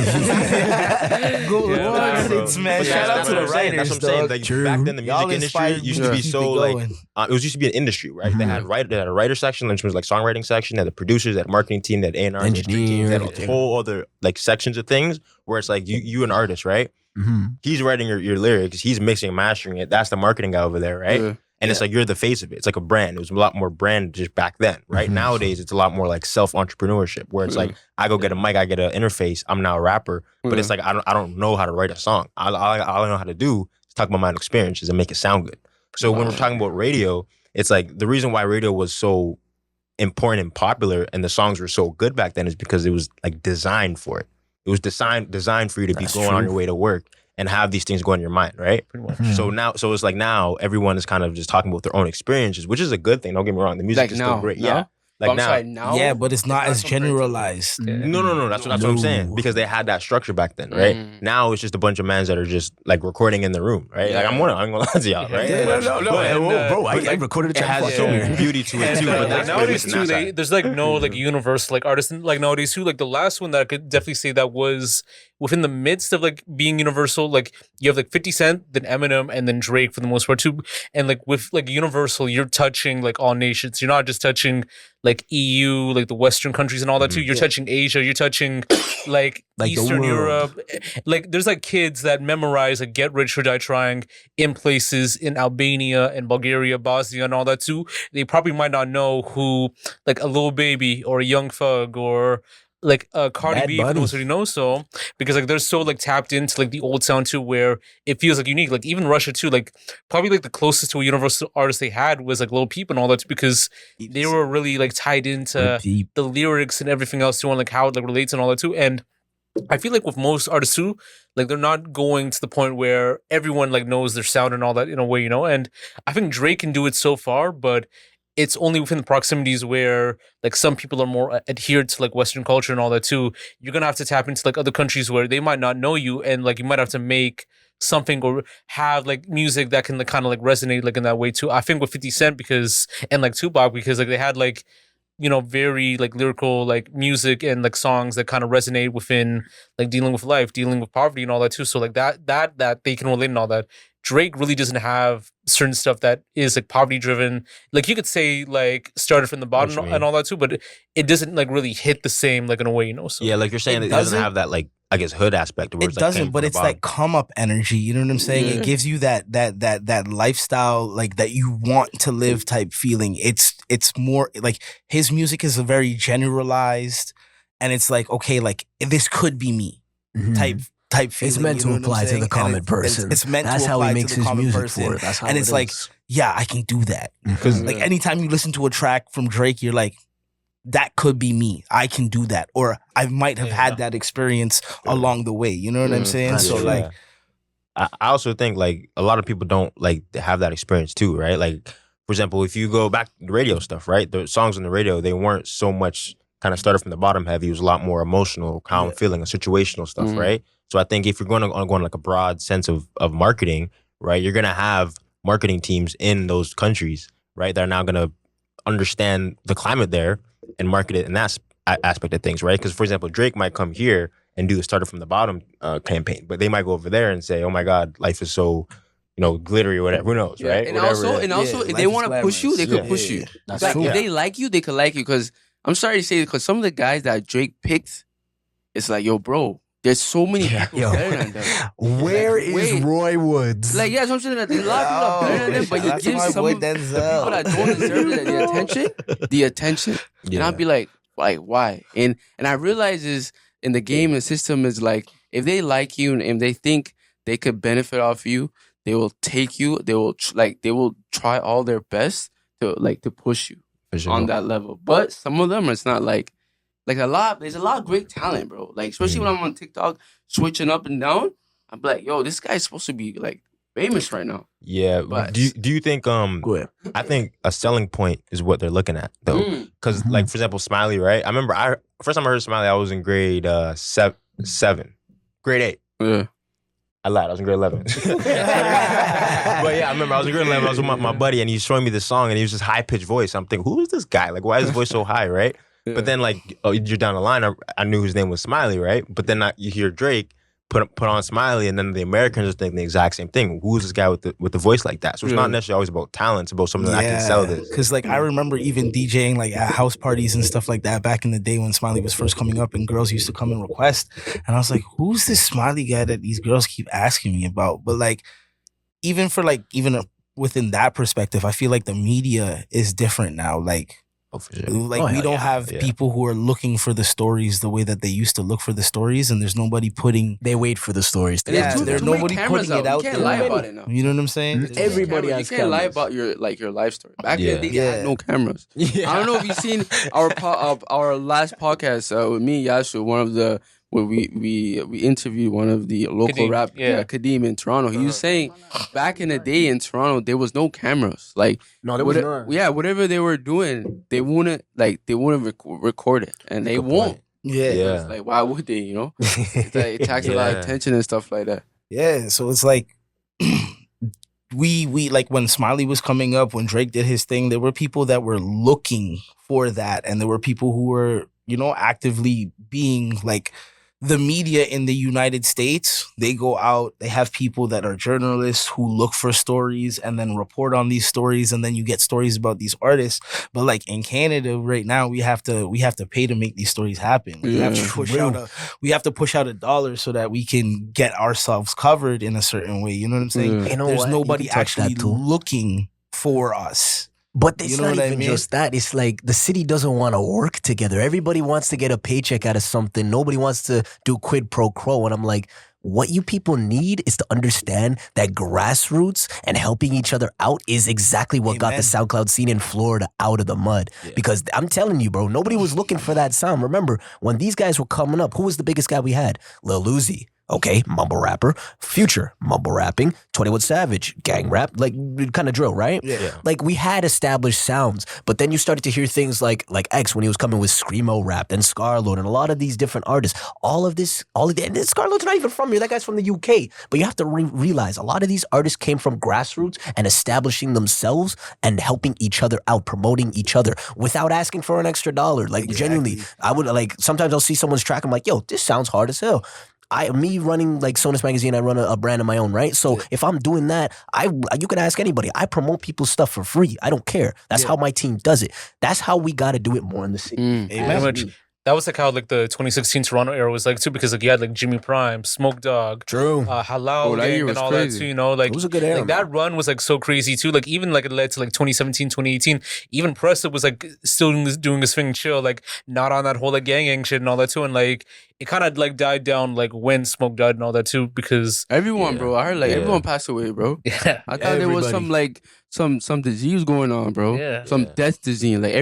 Go look at the credits, man. But Shout out that's to what the I'm saying. writers, That's what I'm saying. dog. Like True. back then, the Y'all music industry inspired me used to be to keep so it like going. it was used to be an industry, right? They had they had a writer section, which was like songwriting section, they had the producers, they had marketing team, they had A&R, industry team, they had Engineer. a whole other like sections of things where it's like you an artist, right? Mhm. He's writing your lyrics, he's mixing and mastering it. That's the marketing guy over there, right? Yeah. And it's like you're the face of it. It's like a brand. It was a lot more brand just back then, right? Mhm. Nowadays, it's a lot more like self-entrepreneurship, where it's like I go get a mic, I get an interface. I'm now a rapper, but it's like I don't know how to write a song. All I know how to do is talk about my experiences and make it sound good. So when we're talking about radio, it's like the reason why radio was so important and popular and the songs were so good back then is because it was like designed for it. It was designed for you to be That's going on true. your way to work and have these things go in your mind, right? Pretty much. Mhm. So it's like now everyone is kind of just talking about their own experiences, which is a good thing. Don't get me wrong, the music Like is now, still great. now? Yeah, like I'm now. sorry, now. Yeah, but it's not It's as not compared to- generalized. No. That's what I'm saying No. because they had that structure back then, right? Now it's just a bunch of mans that are just like recording in the room, right? Like I'm gonna lie to y'all, right? Yeah, no. But- Bro, I but recorded a it track. has Show me. some beauty to it too. But that's nowadays missing too, that side. there's like no like universal like artists like nowadays too. Like the last one that I could definitely say that was within the midst of like being universal. Like you have like 50 Cent, then Eminem, and then Drake for the most part too. And like with like Universal, you're touching like all nations. You're not just touching like EU, like the Western countries and all that too. You're touching Asia. You're touching like Like the Eastern world. Europe. Like there's like kids that memorize like Get Rich or Die Trying in places in Albania and Bulgaria, Bosnia, and all that too. They probably might not know who like a Lil Baby or a Young Thug or like Cardi Bad B for Bunny. those who know so because like they're so like tapped into like the old sound too where it feels like unique. Like even Russia too, like probably like the closest to a universal artist they had was like Lil Peep and all that too, because they were really like tied into Deep. the lyrics and everything else too and like how it like relates and all that too. And I feel like with most artists too, like they're not going to the point where everyone like knows their sound and all that in a way, you know. And I think Drake can do it so far, but it's only within the proximities where like some people are more adhered to like Western culture and all that too. You're gonna have to tap into like other countries where they might not know you, and like you might have to make something or have like music that can like kind of like resonate like in that way too. I think with 50 Cent because and like Tupac because like they had like you know very like lyrical like music and like songs that kind of resonate within like dealing with life, dealing with poverty and all that too. So like that they can relate and all that. Drake really doesn't have certain stuff that is like poverty driven. Like you could say like started from the bottom What you and all that too, but it doesn't like really hit the same like in a way, you know. So Yeah, like you're saying, It it doesn't doesn't- have that like I guess hood aspect. Where It it's, like, doesn't, came but from the it's bottom. like come up energy. You know what I'm saying? Yeah. It gives you that lifestyle like that you want to live type feeling. It's more like his music is a very generalized, and it's like okay, like this could be me Mhm. type feeling. It's meant you to know what I'm apply to saying? the And common person. It's meant That's to how apply he to makes the his common music person. for it. That's how And it it's like, is. yeah, I can do that. Mhm. Like anytime you listen to a track from Drake, you're like, that could be me. I can do that, or I might have had that experience along the way. You know what I'm saying? That's So true. like, I also think like a lot of people don't like have that experience too, right? Like for example, if you go back to the radio stuff, right? The songs on the radio, they weren't so much kind of started from the bottom heavy. It was a lot more emotional, how I'm feeling, and situational stuff, Mhm. right? So I think if you're going to go on like a broad sense of marketing, right? You're gonna have marketing teams in those countries, right? That are now gonna understand the climate there and market it in that aspect of things, right? Because for example, Drake might come here and do the started from the bottom campaign, but they might go over there and say, "Oh my God, life is so, glittery or whatever." Who knows, Yeah, right? and Whatever also, it is. and also, Yeah, if life they is want to push you, they could glamorous. push you. That's Like, true. if they like you, they could like you. Because I'm sorry to say it, because some of the guys that Drake picked, it's like, yo, bro, there's so many people Yo. better than them. Where Like, is wait. Roy Woods? Like, yeah, so I'm saying that a lot of people are better than them, but you That's give my some boy of the people Denzel. that don't deserve it the attention. And Yeah. I'll be like, why? And I realize is in the game and system is like, if they like you and if they think they could benefit off you, they will take you. They will they will try all their best to push you For sure. on that level. But some of them, it's not like a lot. There's a lot of great talent, bro. Like especially when I'm on TikTok switching up and down. I'm like, yo, this guy's supposed to be like famous right now. Yeah. But- Do you think Go ahead. I think a selling point is what they're looking at though, Mm. because like for example, Smiley, right? I remember first time I heard Smiley, I was in grade 7, grade 8. Yeah. I lied. I was in grade 11. But yeah, I remember I was in grade 11. I was with my buddy, and he was showing me this song, and he was just high pitched voice. I'm thinking, who is this guy? Like, why is his voice so high, right? Yeah. But then, like, you're down the line. I knew his name was Smiley, right? But then you hear Drake put on Smiley, and then the Americans are thinking the exact same thing. Who is this guy with the voice like that? So it's not necessarily always about talent. It's about something that I can sell this. Because like I remember even DJing like at house parties and stuff like that back in the day when Smiley was first coming up, and girls used to come and request, and I was like, who's this Smiley guy that these girls keep asking me about? But like even within that perspective, I feel like the media is different now. Like. Oh, for sure. Like we don't have people who are looking for the stories the way that they used to look for the stories, and there's nobody putting. They wait for the stories. There's nobody putting it out You can't there. lie about it now. You know what I'm saying? Everybody You has can't lie cameras. about your life story. Back in the day, they Yeah. had no cameras. I don't know if you've seen our last podcast with me and Yashu, one of the where we interviewed one of the local Kadeem, rap Kadeem in Toronto. He was saying back in the day in Toronto there was no cameras. Like No, there was none. yeah, whatever they were doing, they wouldn't record it, and they won't. Yeah. It's like why would they? You know, it's like, it attracts a lot of attention and stuff like that. Yeah. So it's like we like when Smiley was coming up, when Drake did his thing, there were people that were looking for that, and there were people who were, you know, actively being like the media in the United States. They go out, they have people that are journalists who look for stories and then report on these stories, and then you get stories about these artists. But like in Canada right now, we have to pay to make these stories happen. We have to push out a dollar so that we can get ourselves covered in a certain way. You know what I'm saying? You know There's what? nobody You can touch that actually too. looking for us. But it's You know not what I even mean? just that. It's like the city doesn't want to work together. Everybody wants to get a paycheck out of something. Nobody wants to do quid pro quo. And I'm like, what you people need is to understand that grassroots and helping each other out is exactly what got the SoundCloud scene in Florida out of the mud. Because I'm telling you, bro, nobody was looking for that sound. Remember, when these guys were coming up, who was the biggest guy we had? Lil Uzi. Okay, mumble rapper. Future, mumble rapping. 21 Savage, gang rap, like kind of drill, right? Yeah. Like we had established sounds, but then you started to hear things like X when he was coming with Screamo rap, and Scarlord, and a lot of these different artists. All of this, and Scarlord's not even from here. That guy's from the UK. But you have to realize a lot of these artists came from grassroots and establishing themselves and helping each other out, promoting each other without asking for an extra dollar. Like genuinely, I would like sometimes I'll see someone's track. I'm like, yo, this sounds hard as hell. Me running like Sonus Magazine, I run a brand of my own, right? So if I'm doing that, you can ask anybody. I promote people's stuff for free. I don't care. That's how my team does it. That's how we got to do it more in the city. Pretty much. That was like how like the 2016 Toronto era was like too, because like you had like Jimmy Prime, Smoke Dogg, True. Halal that year Gang, was and all crazy. that too. You know, like It was a good era, like that run was like so crazy too. Like even like it led to like 2017, 2018. Even Presta was like still doing this thing chill, like not on that whole like gang shit and all that too. And like it kind of like died down like when Smoke died and all that too, because Everyone, bro. I heard like everyone passed away, bro. yeah, I thought there was some like some disease going on, bro. Yeah. Some death disease. Like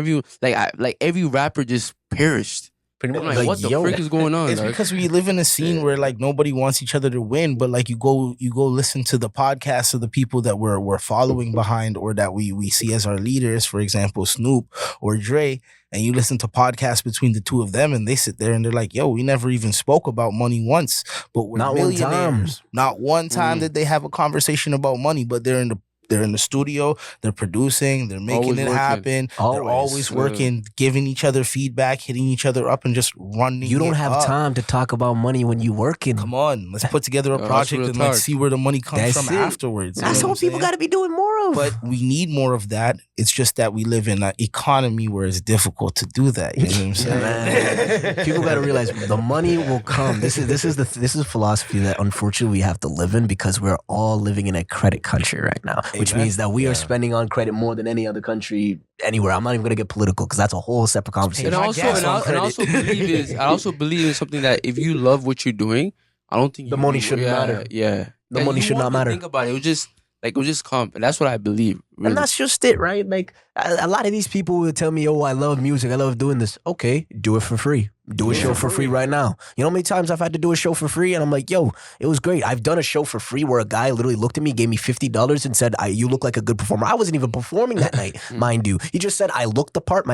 every rapper just perished. pretty I'm much. like, what the frick is going on? It's dog? because we live in a scene where like nobody wants each other to win, but like you go listen to the podcasts of the people that we're following behind, or that we see as our leaders, for example, Snoop or Dre, and you listen to podcasts between the two of them, and they sit there and they're like, yo, we never even spoke about money once, but we're Not one time. millionaires. Not one time did they have a conversation about money, but they're in the studio, they're producing, they're making Always it working. happen. They're always working, giving each other feedback, hitting each other up, and just running. You don't it have up. time to talk about money when you working. Come on, let's put together a That's project real and let's talk. see where the money comes That's from it. afterwards. you That's know what people I'm got to be doing more of. But we need more of that. It's just that we live in an economy where it's difficult to do that. You know what I'm saying? Man, people got to realize the money will come. This is a philosophy that unfortunately we have to live in, because we're all living in a credit country right now, which means that we are spending on credit more than any other country anywhere. I'm not even gonna get political because that's a whole separate conversation. And I also believe in something that if you love what you're doing, I don't think The money shouldn't matter. Yeah, The And money you should won't not even matter. Think about it. It was just Like, it'll just come. And that's what I believe. Really. And that's just it, right? Like, a lot of these people will tell me, oh, I love music. I love doing this. Okay, do it for free. Do a show for free right now. You know how many times I've had to do a show for free? And I'm like, yo, it was great. I've done a show for free where a guy literally looked at me, gave me $50 and said, you look like a good performer. I wasn't even performing that night, mind you. He just said, I looked the part.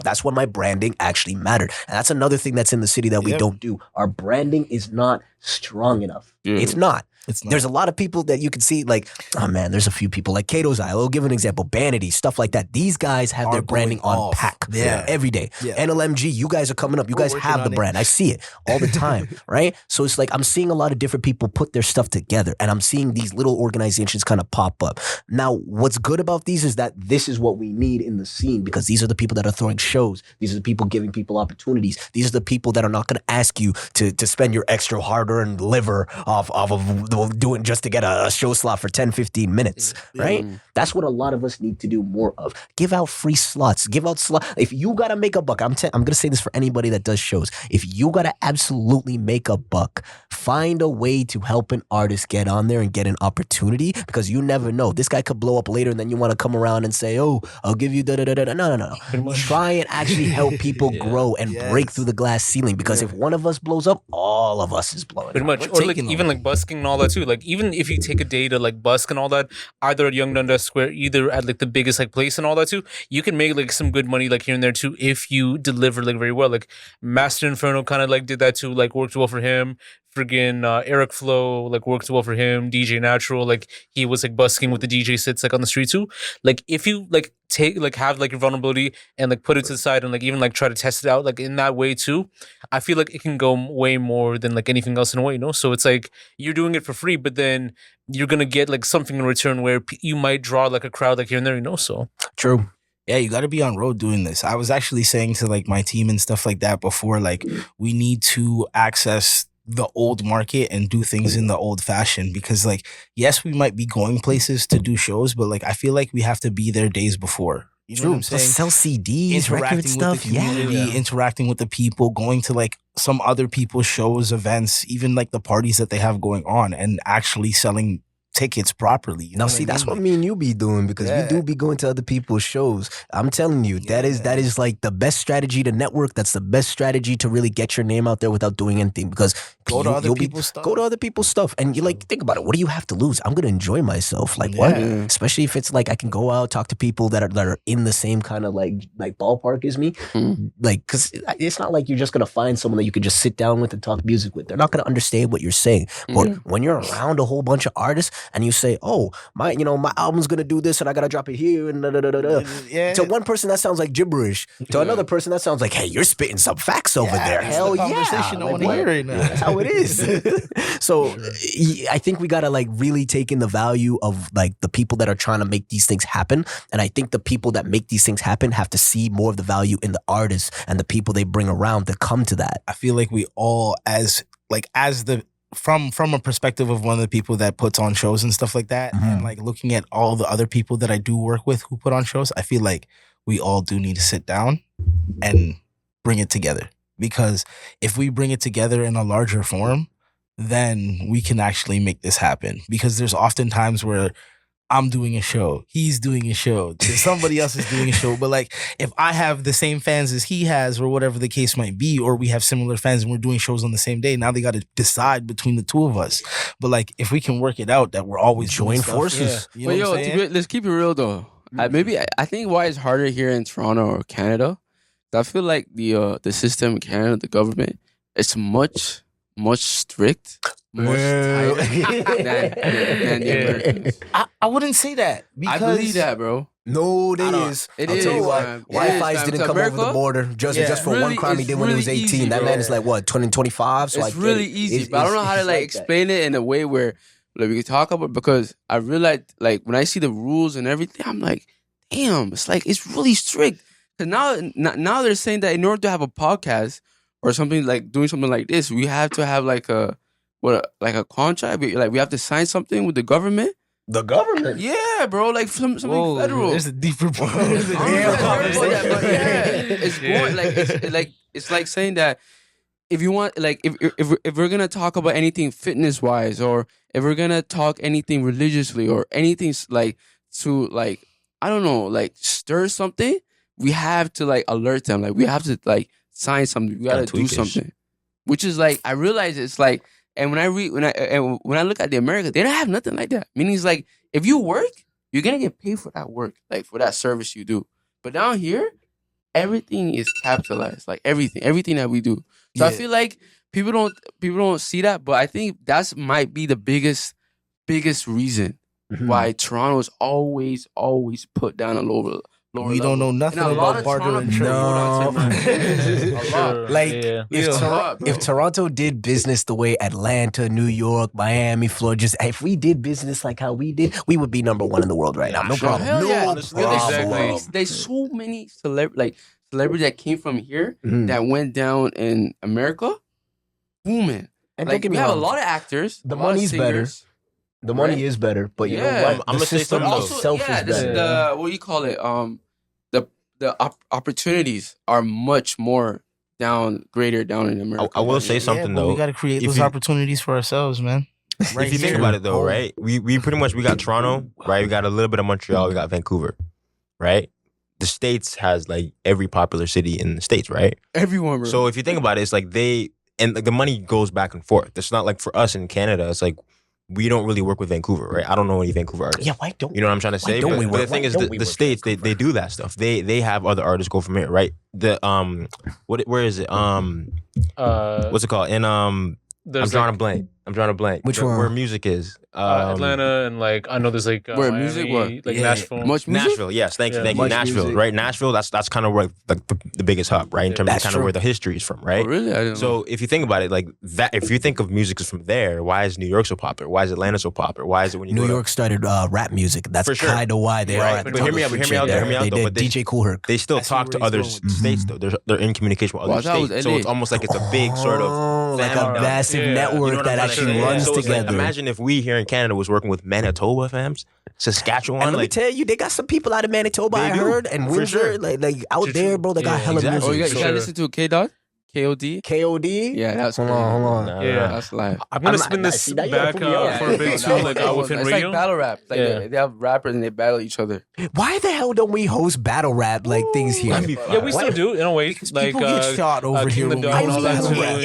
That's when my branding actually mattered. And that's another thing that's in the city that we don't do. Our branding is not strong enough. Yeah. It's not. There's a lot of people that you can see, like, oh man, there's a few people like Kato's Eye. I'll give an example. Vanity, stuff like that. These guys have their branding on pack every day. Yeah. NLMG, you guys are coming up. You guys have the brand. I see it all the time, right? So it's like I'm seeing a lot of different people put their stuff together, and I'm seeing these little organizations kind of pop up. Now, what's good about these is that this is what we need in the scene, because these are the people that are throwing shows. These are the people giving people opportunities. These are the people that are not going to ask you to spend your extra hard-earned liver off of doing just to get a show slot for 10, 15 minutes, right? That's what a lot of us need to do more of. Give out free slots. Give out slots. If you got to make a buck, I'm going to say this for anybody that does shows. If you got to absolutely make a buck, find a way to help an artist get on there and get an opportunity, because you never know. This guy could blow up later and then you want to come around and say, oh, I'll give you da-da-da-da. No. Try and actually help people grow and break through the glass ceiling, because if one of us blows up, all of us is blowing pretty much. Or like even like busking and all that too. Like even if you take a day to like busk and all that, either at Young Dundas Square, either at like the biggest like place and all that too, you can make like some good money like here and there too if you deliver like very well. Like Master Inferno kind of like did that too, like worked well for him. Friggin' Eric Flo like worked well for him. DJ Natural, like he was like busking with the DJ sits like on the street too. Like if you like take like have like your vulnerability and like put it to the side and like even like try to test it out like in that way too, I feel like it can go way more than like anything else in a way, you know? So it's like you're doing it for free, but then you're gonna get like something in return where you might draw like a crowd like here and there, you know? So true. Yeah, you got to be on road doing this. I was actually saying to like my team and stuff like that before, like we need to access the old market and do things in the old fashion, because like, yes, we might be going places to do shows, but like I feel like we have to be there days before. You know what I'm saying? Sell CDs, interacting record stuff, with the community, interacting with the people, going to like some other people's shows, events, even like the parties that they have going on, and actually selling tickets properly. You know now, see, that's what me and you be doing, because we do be going to other people's shows. I'm telling you, that is like the best strategy to network. That's the best strategy to really get your name out there without doing anything, because go to other people's stuff. And you like, think about it. What do you have to lose? I'm going to enjoy myself. Like what? Especially if it's like I can go out, talk to people that are in the same kind of like ballpark as me. Like, because it's not like you're just going to find someone that you can just sit down with and talk music with. They're not going to understand what you're saying. But when you're around a whole bunch of artists and you say, oh, my album's gonna do this and I gotta drop it here and to one person that sounds like gibberish. To another person that sounds like, hey, you're spitting some facts over there. Hell yeah. Conversation I want to hear right now. That's how it is. So I think we gotta like really take in the value of like the people that are trying to make these things happen. And I think the people that make these things happen have to see more of the value in the artists and the people they bring around to come to that. I feel like we all from a perspective of one of the people that puts on shows and stuff like that, and like looking at all the other people that I do work with who put on shows, I feel like we all do need to sit down and bring it together. Because if we bring it together in a larger form, then we can actually make this happen. Because there's often times where I'm doing a show, he's doing a show, somebody else is doing a show. But like, if I have the same fans as he has, or whatever the case might be, or we have similar fans and we're doing shows on the same day, now they got to decide between the two of us. But like, if we can work it out that we're always join forces. You know what I'm saying? Let's keep it real though. I think why it's harder here in Toronto or Canada, I feel like the system in Canada, the government, it's much strict. Much tighter than the Americans. I wouldn't say that. Because I believe that, bro. No, it is. It I'll is. tell you what, Wi-Fi's didn't come over the border just for one crime he did when he was 18. Easy, that man is like, what, 25? So it's really easy. But I don't know how to like explain it in a way where like we can talk about it, because I realized like when I see the rules and everything, I'm like, damn, it's like it's really strict. Because now they're saying that in order to have a podcast or something like doing something like this, we have to have like a contract. We have to sign something with the government. The government? Yeah, bro. Like something federal. There's a deeper part. It's going like it's like saying that if you want, like, if we're gonna talk about anything fitness wise, or if we're gonna talk anything religiously, or anything like to like, I don't know, like stir something, we have to like alert them. Like we have to like sign something. We gotta do something. Which is like, I realize it's like, and when I look at the America, they don't have nothing like that. Meaning it's like, if you work, you're gonna get paid for that work, like for that service you do. But down here, everything is capitalized, like everything that we do. So I feel like people don't see that, but I think that's might be the biggest reason why Toronto is always put down a lower. We don't know nothing about barter and trade. No. Like, Yeah. if Toronto did business the way Atlanta, New York, Miami, Florida, if we did business like how we did, we would be number one in the world right now. No problem. Hell yeah. No Honestly, problem. There's so many celebrities that came from here that went down in America. Booming. And Like, we have a lot of actors. The a lot of money's better. singers. The money is better, but you know Yeah. what? I'm The gonna say system something, though. itself is better. What do you call it? The opportunities are much more greater down in America. I will say something but though. we got to create If those you- opportunities for ourselves, man. If you think about it though, right? We pretty much we got Toronto, right? We got a little bit of Montreal, we got Vancouver, right? The States has like every popular city in the States, right? Everyone. Bro. So if you think about it, it's like like the money goes back and forth. It's not like for us in Canada, it's like we don't really work with Vancouver, right? I don't know any Vancouver artists. Yeah, why don't You know what I'm trying to say? don't we But the work- thing why is, don't we the work States Vancouver? they do that stuff. They have other artists go from here, right? Where is it? What's it called? In I'm There's drawing a blank. Which one? Where music is? Atlanta, and like I know there's like Where Miami, music, what? like Yeah. Nashville. Much music? Nashville, yes, thank you. Yeah. Much Nashville, music. right? Nashville, that's kind of where like the biggest hub, right? In terms That's of kind true. of where the history is from, Oh, right? really? I didn't know. So if you think about it, like that, if you think of music is from there, why is New York so popular? Why is Atlanta so popular? Why is it when you New go to- York started rap music. That's For sure. kind of why they Right, are. at the but top hear me of out, the hear me out, shit. hear me out, They though, did but they- DJ Kool Herc. they still I see talk where to he's other going with states though. They're in communication with Well, I other thought it was states, so LA. it's almost like it's a big sort of like fam- a massive Yeah. network You know what that I'm trying to actually say? runs So it's like, together. imagine if we here in Canada was working with Manitoba fams, Saskatchewan, And let me like tell you, they got some people out of Manitoba, They I do, heard, and for Windsor, sure. like out True, there, true. bro. They got Yeah, hella exactly. Oh, you music. got Sure. to listen to K-Dot? KOD? KOD. Yeah, that's Hold crazy. on, hold on. Nah, Yeah. That's live. I'm gonna I'm spin not- this see, now you gotta back put me on. for a bit too, like within it's radio. like battle rap. Like Yeah. they have rappers and they battle each other. Why the hell don't we host battle rap like things here? That'd be Yeah, we Why- still do in a way. Like People get shot over King here the when we Dog and all that host too. battle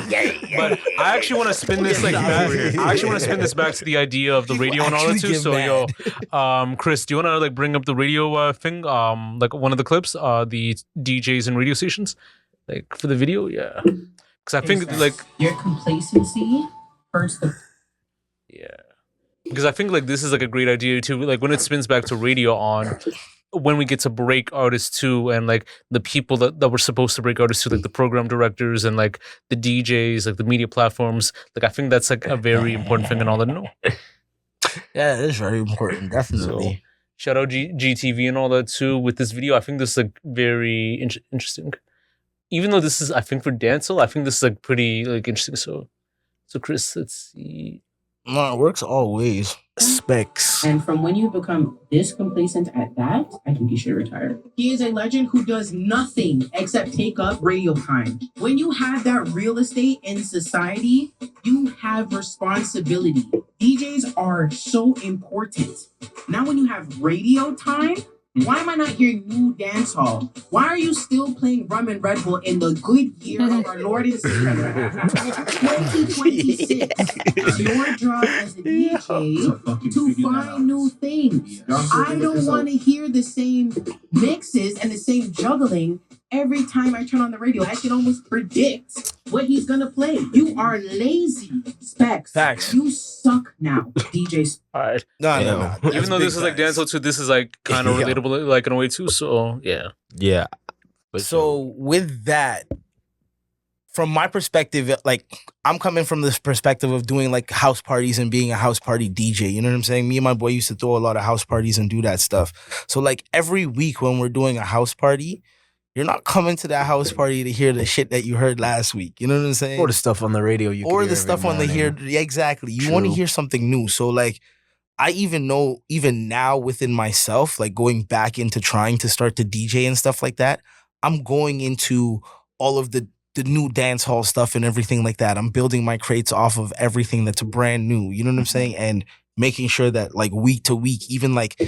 Yeah. But I actually want to spin this like back. I actually want to spin this back to the idea of the radio and all that actually too. get So Chris, do you want to like bring up the radio thing? Like one of the clips, the DJs and radio stations, like for the video. Yeah. Because I think like Your complacency hurts the yeah. Because I think like this is like a great idea too. Like when it spins back to radio on when we get to break artists too, and like the people that were supposed to break artists too, like the program directors and like the DJs, like the media platforms. Like I think that's like a very important thing and all that to know. Yeah, it is very important, definitely. Shout out GTV and all that too with this video. I think this is like very interesting. Even though this is, I think for Dancehall, I think this is like pretty like interesting. So Chris, let's see. No, it works all ways. Specs. And from when you become this complacent at that, I think you should retire. He is a legend who does nothing except take up radio time. When you have that real estate in society, you have responsibility. DJs are so important. Now when you have radio time, why am I not hearing new dance hall? Why are you still playing rum and Red Bull in the good year of our Lord and Savior 2026? It's your job as a DJ to find new things. I don't want to hear the same mixes and the same juggling every time I turn on the radio. I can almost predict what he's gonna play. You are lazy. Specs. Facts. You suck now, DJs. All right. No. Even though this is like Dancehall too, this is like kind of Yeah. relatable like in a way too. So yeah. yeah. But So with that, from my perspective, like I'm coming from this perspective of doing like house parties and being a house party DJ. You know what I'm saying? Me and my boy used to throw a lot of house parties and do that stuff. So like every week when we're doing a house party, you're not coming to that house party to hear the shit that you heard last week. You know what I'm saying? Or the stuff on the radio. You Or can the hear stuff every on the morning. here. Yeah, exactly. You want to True. hear something new. So like I even know, even now within myself, like going back into trying to start to DJ and stuff like that, I'm going into all of the the new dance hall stuff and everything like that. I'm building my crates off of everything that's brand new. You know what I'm saying? And making sure that like week to week, even like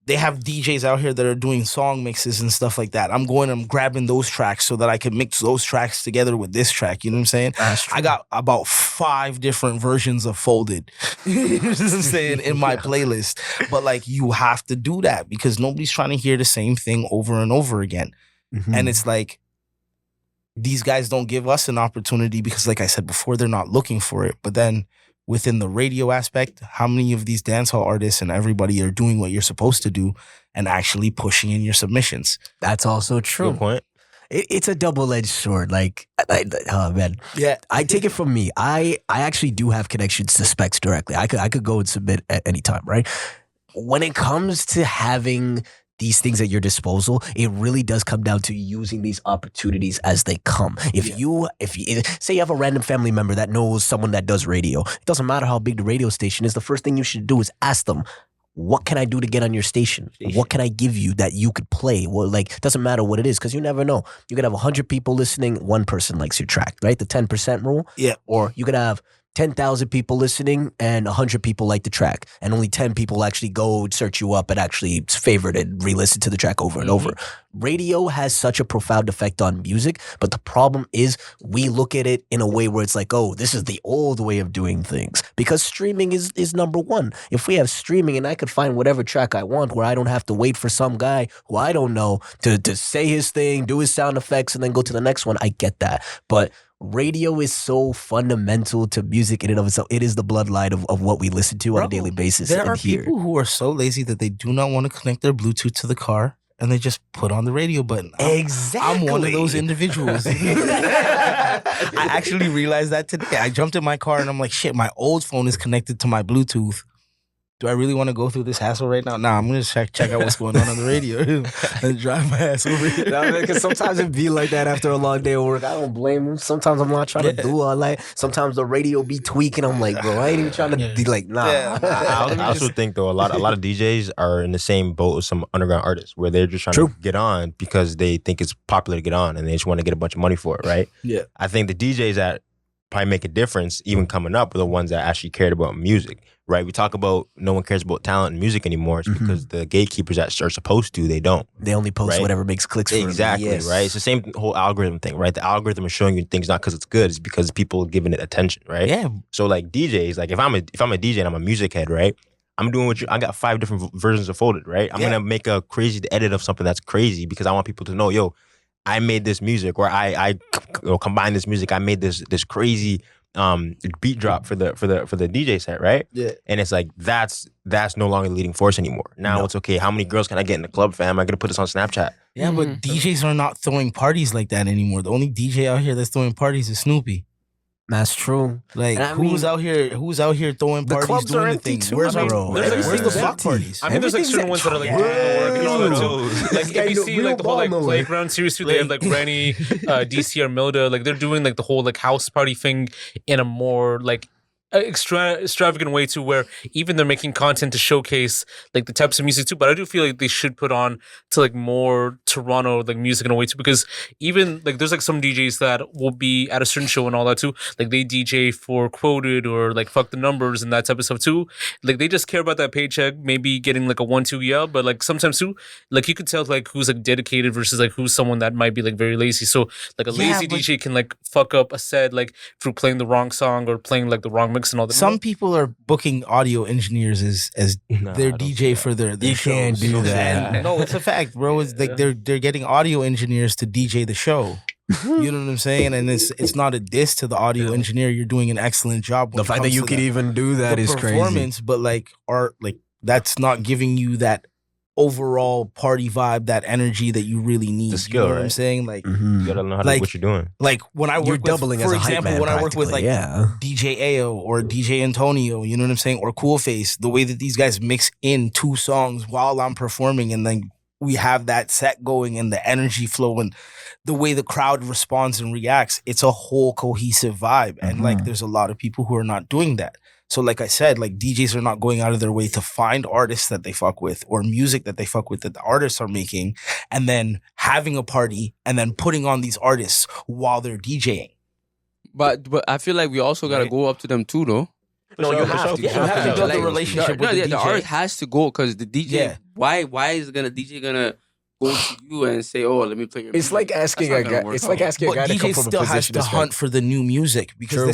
they have DJs out here that are doing song mixes and stuff like that. I'm grabbing those tracks so that I can mix those tracks together with this track. You know what I'm saying? I got about 5 different versions of Folded, you know what I'm saying, in my playlist. But like, you have to do that because nobody's trying to hear the same thing over and over again. And it's like, these guys don't give us an opportunity because, like I said before, they're not looking for it. But then within the radio aspect, how many of these dancehall artists and everybody are doing what you're supposed to do and actually pushing in your submissions? That's also true. Good point. It's a double-edged sword. Like, oh man, Yeah. I take it from me. I actually do have connections to specs directly. I could go and submit at any time, right? When it comes to having these things at your disposal, it really does come down to using these opportunities as they come. If you say you have a random family member that knows someone that does radio, it doesn't matter how big the radio station is. The first thing you should do is ask them, what can I do to get on your station? What can I give you that you could play? Well, like, it doesn't matter what it is because you never know. You could have 100 people listening, one person likes your track, right? The 10% rule. Yeah. Or you could have 10,000 people listening and 100 people like the track and only 10 people actually go search you up and actually favorite and re-listen to the track over and over. Radio has such a profound effect on music, but the problem is we look at it in a way where it's like, oh, this is the old way of doing things because streaming is number one. If we have streaming and I could find whatever track I want where I don't have to wait for some guy who I don't know to say his thing, do his sound effects and then go to the next one, I get that. But radio is so fundamental to music in and of itself. It is the bloodline of what we listen to on a daily basis. There and are hear. people who are so lazy that they do not want to connect their Bluetooth to the car and they just put on the radio button. I'm one of those individuals. I actually realized that today. I jumped in my car and I'm like, shit, my old phone is connected to my Bluetooth. Do I really want to go through this hassle right now? Nah, I'm going to check out what's going on the radio and drive my ass over here. Because sometimes it be like that after a long day of work. I don't blame him. Sometimes I'm not trying to do all that. Sometimes the radio be tweaking. I'm like, bro, I ain't even trying to be like, nah. I also think though a lot of DJs are in the same boat as some underground artists where they're just trying to get on because they think it's popular to get on and they just want to get a bunch of money for it, right? Yeah. I think the DJs that probably make a difference even coming up are the ones that actually cared about music, right? We talk about no one cares about talent and music anymore. It's because the gatekeepers that are supposed to, they don't. They only post right? whatever makes clicks for them. Exactly, right? It's the same whole algorithm thing, right? The algorithm is showing you things not because it's good, it's because people are giving it attention, right? Yeah. So like DJs, like if I'm a DJ and I'm a music head, right? I'm doing I got 5 different versions of Folded, right? I'm gonna make a crazy edit of something that's crazy because I want people to know, yo, I made this music, or I combined this music. I made this crazy beat drop for the DJ set, right? Yeah. And it's like that's no longer the leading force anymore. Now it's okay. How many girls can I get in the club, fam? Am I gonna put this on Snapchat? Yeah, but DJs are not throwing parties like that anymore. The only DJ out here that's throwing parties is Snoopy. That's true. Like who's out here throwing the parties, clubs doing are the empty thing? too, Where's bro. where's the block parties? I mean, there's like certain ones that are like doing the work and all that too. Like if you see like the whole like Playground series too, they have like Rennie, DC Armilda, like they're doing like the whole like house party thing in a more like extravagant way too, where even they're making content to showcase like the types of music too. But I do feel like they should put on to like more Toronto like music in a way too, because even like there's like some DJs that will be at a certain show and all that too, like they DJ for Quoted or like Fuck the Numbers and that type of stuff too. Like they just care about that paycheck, maybe getting like a 1-2 yell, but like sometimes too, like you could tell like who's like dedicated versus like who's someone that might be like very lazy. So like a lazy DJ can like fuck up a set like through playing the wrong song or playing like the wrong mix and all that. Some people are booking audio engineers as their DJ for their you shows. can't do that. And, no, it's a fact, bro. It's like they're getting audio engineers to DJ the show. You know what I'm saying? And it's not a diss to the audio engineer. You're doing an excellent job. The fact that you could even do that is crazy. Performance, but like art, like that's not giving you that overall party vibe, that energy that you really need. The skill, you know what right? I'm saying? Like You gotta know how to, what you're doing. Like when I work You're with, doubling for as a hype example, man, when I work with like practically, DJ Ayo or DJ Antonio, you know what I'm saying, or Cool Face, the way that these guys mix in 2 songs while I'm performing, and then we have that set going and the energy flow and the way the crowd responds and reacts, it's a whole cohesive vibe. And like there's a lot of people who are not doing that. So like I said, like DJs are not going out of their way to find artists that they fuck with or music that they fuck with that the artists are making, and then having a party and then putting on these artists while they're DJing. But I feel like we also gotta go up to them too, though. No, you have to. You have to build a Like, relationship with the DJ. The artist has to go because the DJ. Yeah. Why is DJ gonna go to you and say, "Oh, let me play your"? It's music? like asking That's a not gonna guy. work It's like out. asking a But guy to come DJ from a still has position to of strength. hunt for the new music because True.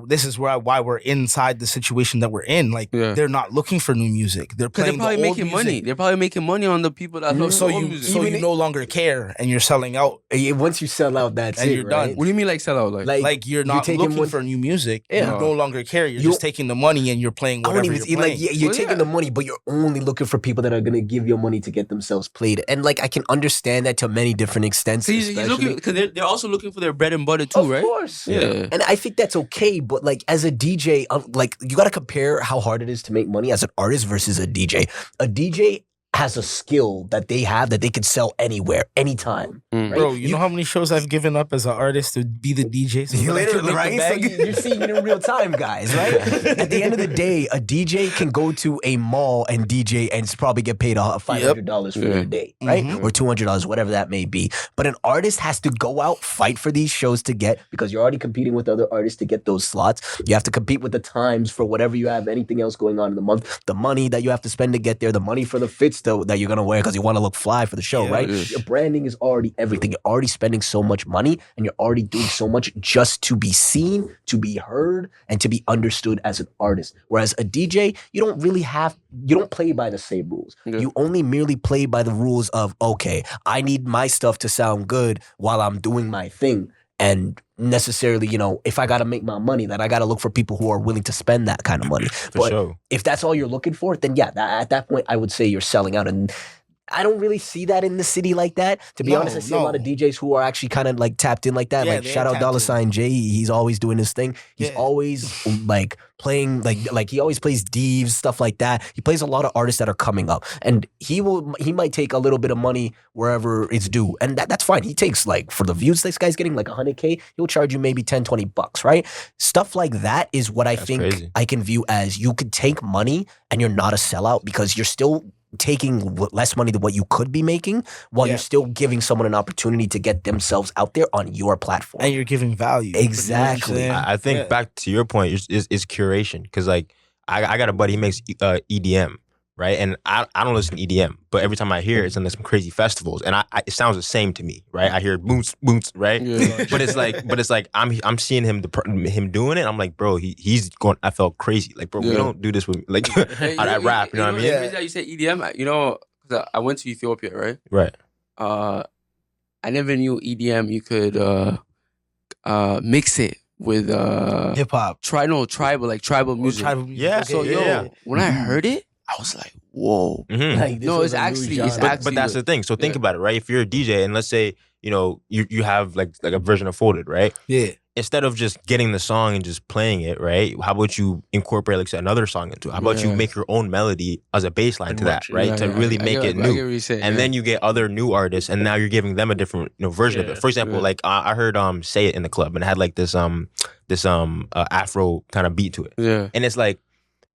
this is why we're inside the situation that we're in. Like Yeah. they're not looking for new music. They're Because they're playing probably the old making music. money. They're probably making money on the people that love So the old you music. so Even you it- no longer care and you're selling out. Once you sell out, that's And it, you're right? done. What do you mean like sell out? Like you're not taking looking one- for new music. Yeah. You no longer care. You're You- just taking the money and you're playing I whatever don't you're even playing. like you're Well, taking yeah. the money, but you're only looking for people that are gonna give your money to get themselves played. And like I can understand that to many different extents. So he's especially- looking because they're also looking for their bread and butter too, Of right? course. Yeah. And I think that's okay, but like as a DJ, like you got to compare how hard it is to make money as an artist versus a DJ. A DJ has a skill that they have that they can sell anywhere, anytime. Mm. Right? Bro, you know how many shows I've given up as an artist to be the DJ? So You that I later, could make the right? So bag? you're seeing it in real time, guys, right? At the end of the day, a DJ can go to a mall and DJ and probably get paid $500 for Yeah. their day, right? Mhm. Or $200, whatever that may be. But an artist has to go out, fight for these shows to get, because you're already competing with other artists to get those slots. You have to compete with the times for whatever you have, anything else going on in the month, the money that you have to spend to get there, the money for the fits that you're going to wear because you want to look fly for the show, Yeah, right? yes. Your branding is already everything. You're already spending so much money and you're already doing so much just to be seen, to be heard, and to be understood as an artist. Whereas a DJ, you don't play by the same rules. Yeah. You only merely play by the rules of, okay, I need my stuff to sound good while I'm doing my thing. And necessarily, if I got to make my money, then I got to look for people who are willing to spend that kind of money. For But sure. if that's all you're looking for, then yeah, at that point, I would say you're selling out. And I don't really see that in the city like that. To be No, honest, I see a lot of no. DJs who are actually kind of like tapped in like that. Yeah, Like they shout are out tapped $sign in. Jay. He's always doing his thing. He's Yeah. always like playing like he always plays Deeves, stuff like that. He plays a lot of artists that are coming up. And he might take a little bit of money wherever it's due. And that's fine. He takes like for the views this guy's getting like $100K, he'll charge you maybe $10-20, right? Stuff like that is what I That's think crazy. I can view as you could take money and you're not a sellout because you're still taking less money than what you could be making while Yeah. you're still giving someone an opportunity to get themselves out there on your platform. And you're giving value. Exactly. You know what I'm saying? I think Yeah. back to your point is curation because like I got a buddy he makes EDM, right, and I don't listen to EDM, but every time I hear it, it's in some crazy festivals and it sounds the same to me, right? I hear boots right, Yeah. but it's like I'm seeing him doing it. I'm like, bro, he's going. I felt crazy, like bro, we Yeah. don't do this with like Hey, I rap, you know what I mean? The reason that you say EDM, because I went to Ethiopia, right? Right. I never knew EDM. You could mix it with Hip hop. tribal music. Tribal music. Yeah. So Okay, yeah. when I heard it, I was like, whoa. Mhm. Like, this No, was it's a new actually- genre. it's But actually that's the thing. So think yeah. about it, right? If you're a DJ and let's say you have like a version of Folded, right? Yeah. Instead of just getting the song and just playing it, right? How about you incorporate like say, another song into it? How about you Yeah. make your own melody as a bass line And to that, match it. right? Yeah, to yeah, really I make get- it I get new. what you're saying, And yeah. then you get other new artists, and now you're giving them a different version of Yeah. it. For example, Yeah. like I heard "Say It" in the club, and it had like this Afro kind of beat to it, Yeah. and it's like,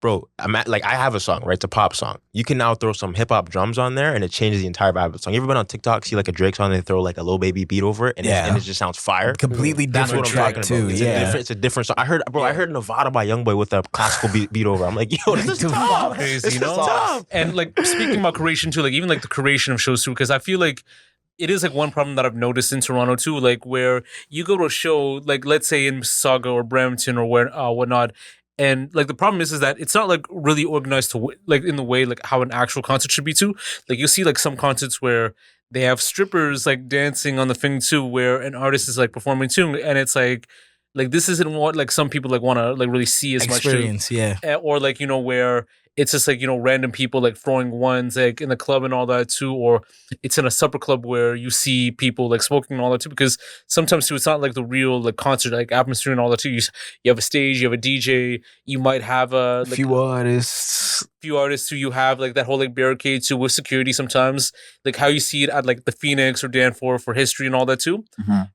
bro, I have a song, right? It's a pop song. You can now throw some hip hop drums on there, and it changes the entire vibe of the song. You ever been on TikTok, see like a Drake song, and they throw like a Lil Baby beat over it, and, Yeah. and it just sounds fire. Completely That's different what I'm track talking too. about. Yeah. It's a different song. I heard Nevada by Youngboy with a classical beat over. I'm like, yo, this is Dude, tough. crazy, This you is know? tough. And like speaking about curation too, like even like the curation of shows too, because I feel like it is like one problem that I've noticed in Toronto too, like where you go to a show, like let's say in Mississauga or Brampton or where whatnot, and like the problem is that it's not like really organized to like in the way like how an actual concert should be too. Like you'll see like some concerts where they have strippers like dancing on the thing too, where an artist is like performing too, and it's like this isn't what like some people like want to like really see as much too. Experience, yeah. Or like where it's just like random people like throwing ones like in the club and all that too, or it's in a supper club where you see people like smoking and all that too, because sometimes too it's not like the real like concert like atmosphere and all that too. You have a stage, you have a DJ, you might have a few artists. few artists who you have like that whole like barricade too with security sometimes, like how you see it at like the Phoenix or Danforth for history and all that too.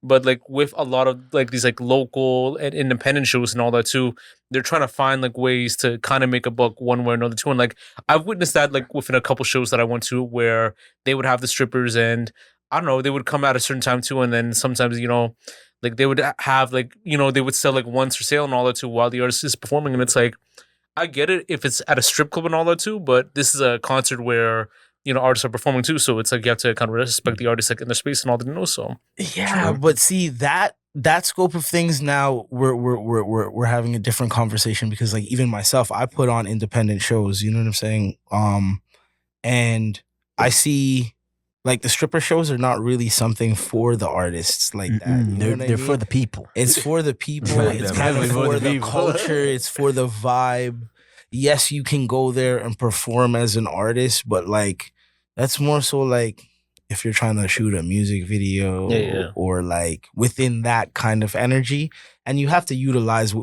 But like with a lot of like these like local and independent shows and all that too, they're trying to find like ways to kind of make a buck one way or another too. And like I've witnessed that like within a couple shows that I went to where they would have the strippers and I don't know, they would come at a certain time too, and then sometimes, you know, like they would have like, you know, they would sell like once for sale and all that too while the artist is performing. And it's like, I get it if it's at a strip club and all that too, but this is a concert where, you know, artists are performing too. So it's like you have to kind of respect the artists like in their space and all that, you know. So yeah, but see that scope of things now we're having a different conversation because like even myself, I put on independent shows, you know what I'm saying? And I see like the stripper shows are not really something for the artists like that. You know They're for the people. It's for the people. It's kind of for the culture. It's for the vibe. Yes, you can go there and perform as an artist, but like that's more so like if you're trying to shoot a music video or like within that kind of energy, and you have to utilize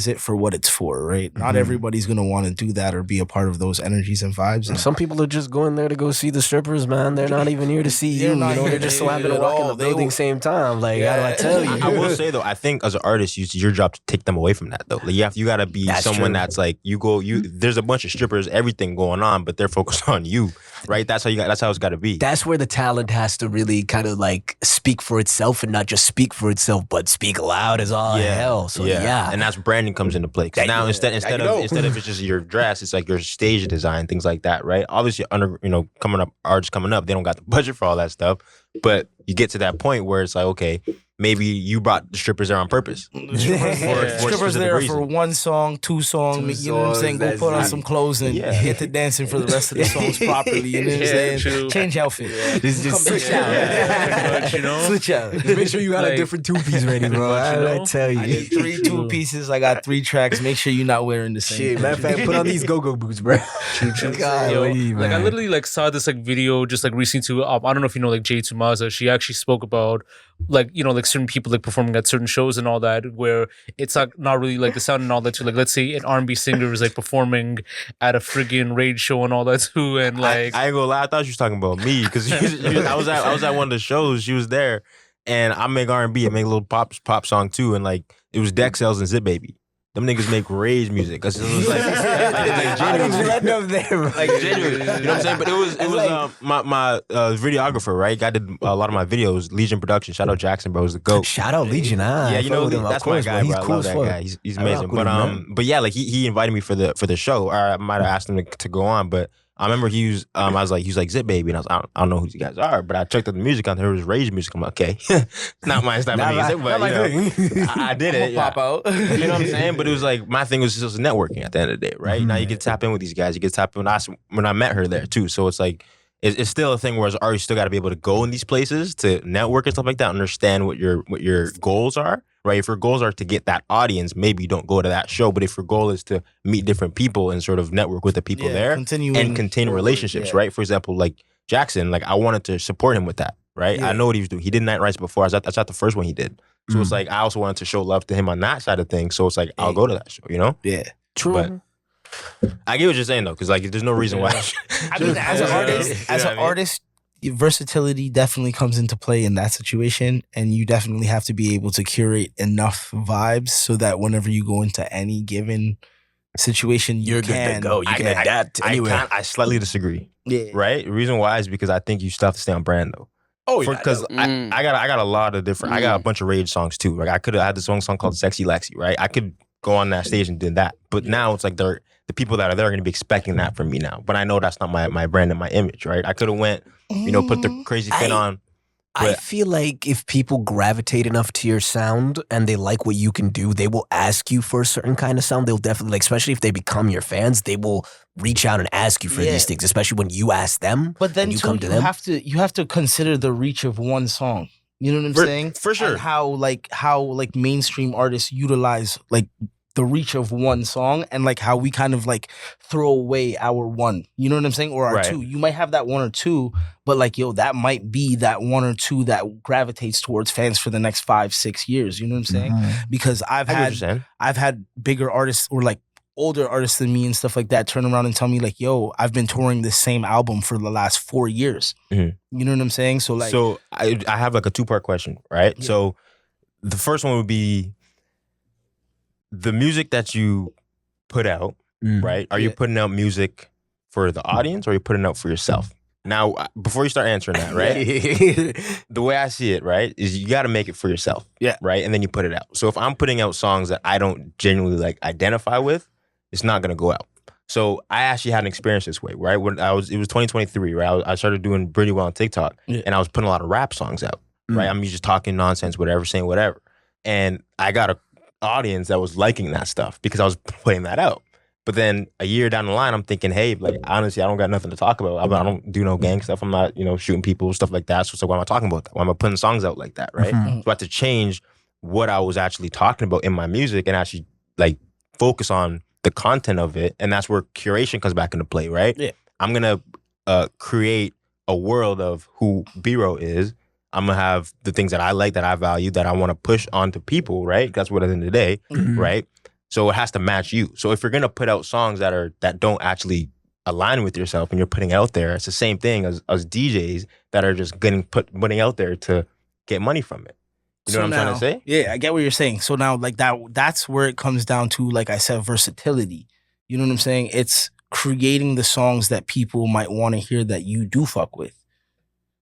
it for what it's for, right? Not everybody's gonna want to do that or be a part of those energies and vibes. And some people are just going there to go see the strippers, man. They're not even here to see you. You know, they're just so happy to walk in the building same time. Like, how do I tell you? I will say though, I think as an artist, it's your job to take them away from that though. Like you gotta be someone that's like there's a bunch of strippers, everything going on, but they're focused on you, right? That's how it's got to be. That's where the talent has to really kind of like speak for itself and not just speak for itself, but speak loud as all hell. So yeah, and that's where branding comes into play. Because now instead of it's just your dress, it's like your stage design, things like that, right? Obviously, artists coming up, they don't got the budget for all that stuff. But you get to that point where it's like, okay, maybe you brought the strippers there on purpose. Strippers there for 1 song, 2 songs. You know what I'm saying? Go put on some clothes and get to dancing for the rest of the songs properly. You know what I'm saying? True. Change outfit. Just switch out. You know? Switch out. Just make sure you got a different 2-piece ready, bro. I tell you. I need 3 2-pieces. I got 3 tracks. Make sure you're not wearing the same. Shit, matter of fact, put on these go-go boots, bro. Golly, like I literally like saw this like video just like recently too. I don't know if you know like Jay Tumaza. She actually spoke about like, you know, like certain people like performing at certain shows and all that, where it's like not really like the sound and all that too. Like let's say an R&B singer is like performing at a friggin' rage show and all that too, and like I ain't gonna lie, I thought she was talking about me because I was at one of the shows. She was there, and I make R&B. I make a little pop song too, and like it was Deck Cells and Zip Baby. Them niggas make rage music. Cause it was like genuine. Like genuine. You know what I'm saying? But it was my videographer, right? Guy did a lot of my videos. Legion Production. Shout out Jackson, bro. He's the GOAT. Shout out Legion. Yeah, you know that's my guy, bro. I love that guy. He's amazing. But yeah, like he invited me for the show. Or I might have asked him to go on, but I remember he was like Zip Baby, and I was I don't know who you guys are, but I checked out the music on there. It was rage music. I'm like, okay, not my type of music, but you know, I did it. Pop out. You know what I'm saying? But it was like my thing was just networking at the end of the day, right? Now you get to tap in with these guys. You get to tap in when I met her there too. So it's like it's still a thing where as an artist, you still got to be able to go in these places to network and stuff like that. Understand what your goals are. Right, if your goals are to get that audience, maybe you don't go to that show. But if your goal is to meet different people and sort of network with the people there and continue relationships, right? For example, like Jackson, like I wanted to support him with that, right? I know what he was doing. He did Night Rides before. That's not the first one he did. So it's like I also wanted to show love to him on that side of things. So it's like I'll go to that show, you know? Yeah, true. But I get what you're saying though, because like there's no reason why. I mean, as an artist. Versatility definitely comes into play in that situation, and you definitely have to be able to curate enough vibes so that whenever you go into any given situation, you're good to go. You can adapt anywhere. I slightly disagree. Yeah. Right. The reason why is because I think you still have to stay on brand though. Oh, yeah. Because I got a lot of different. I got a bunch of rage songs too. Like I could have had this song called "Sexy Lexi." Right. I could go on that stage and did that, but now it's like the people that are there are going to be expecting that from me now. But I know that's not my brand and my image. Right. I could have went. Put the crazy fit on. I feel like if people gravitate enough to your sound and they like what you can do, they will ask you for a certain kind of sound. They'll definitely, like, especially if they become your fans, they will reach out and ask you for these things, especially when you ask them. But then you too, come to them. You have to consider the reach of one song. You know what I'm saying? For sure. And how mainstream artists utilize like the reach of one song, and like how we kind of like throw away our one, you know what I'm saying? Or our two. You might have that one or two, but like, that might be that one or two that gravitates towards fans for the next 5-6 years. You know what I'm saying? Because I've had bigger artists or like older artists than me and stuff like that turn around and tell me like, yo, I've been touring this same album for the last 4 years. Mhm. You know what I'm saying? So like, so I have like a 2-part question, right? Yeah. So the first one would be the music that you put out, right? Are you Yeah. putting out music for the audience, or are you putting it out for yourself? Now, before you start answering that, right? The way I see it, right, is you got to make it for yourself, Yeah. right, and then you put it out. So if I'm putting out songs that I don't genuinely like identify with, it's not gonna go out. So I actually had an experience this way, right? When it was 2023, right? I started doing pretty well on TikTok, and I was putting a lot of rap songs out, right? I'm just talking nonsense, whatever, saying whatever, and I got a audience that was liking that stuff because I was putting that out. But then a year down the line, I'm thinking, hey, like honestly, I don't got nothing to talk about. I don't do no gang stuff. I'm not, shooting people, stuff like that. So why am I talking about that? Why am I putting songs out like that, right? So I had to change what I was actually talking about in my music and actually like focus on the content of it. And that's where curation comes back into play, right? Yeah. I'm gonna create a world of who B-Row is. I'm gonna have the things that I like, that I value, that I want to push onto people, right? That's what at the end of the day, right? So it has to match you. So if you're gonna put out songs that don't actually align with yourself and you're putting out there, it's the same thing as DJs that are just putting out there to get money from it. You know what I'm trying to say? Yeah, I get what you're saying. So now like that's where it comes down to, like I said, versatility. You know what I'm saying? It's creating the songs that people might want to hear that you do fuck with.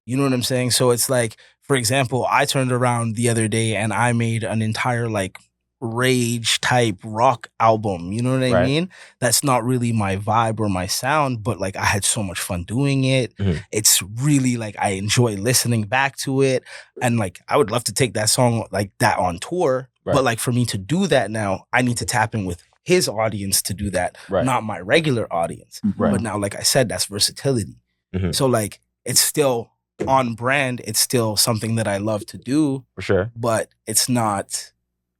You know what I'm saying? So it's like, for example, I turned around the other day and I made an entire like rage type rock album. You know what I Right. mean? That's not really my vibe or my sound, but like I had so much fun doing it. It's really like I enjoy listening back to it. And like I would love to take that song like that on tour. Right. But like for me to do that now, I need to tap in with his audience to do that, Right. not my regular audience. Right. But now, like I said, that's versatility. Mhm. So like it's still on brand. It's still something that I love to do, For sure. but it's not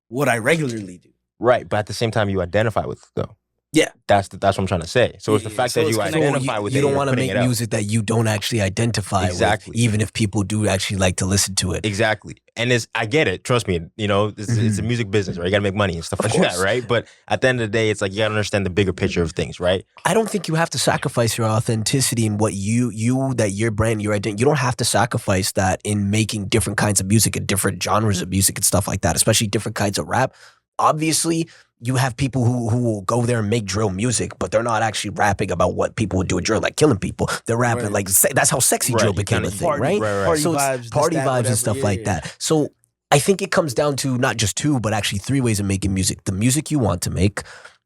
what I regularly do. Right. But at the same time, you identify with it, though. Yeah. That's what I'm trying to say. So it's the Yeah, fact so that it's you connected. identify with it. You don't you're want to putting make it out. music that you don't actually identify Exactly. with, even if people do actually like to listen to it. Exactly. And I get it. Trust me. It's a music business, right? You got to make money and stuff Of like that, course. right? But at the end of the day, it's like you got to understand the bigger picture of things, right? I don't think you have to sacrifice your authenticity and what that your brand, your identity. You don't have to sacrifice that in making different kinds of music and different genres of music and stuff like that, especially different kinds of rap. Obviously, you have people who will go there and make drill music, but they're not actually rapping about what people would do in drill, like killing people. They're rapping Right. like that's how sexy Right, drill you became a kinda thing, party- right? Right. Party So it's vibes, this, party that, vibes whatever. and stuff Yeah, like yeah. that. So I think it comes down to not just two, but actually three ways of making music. The music you want to make.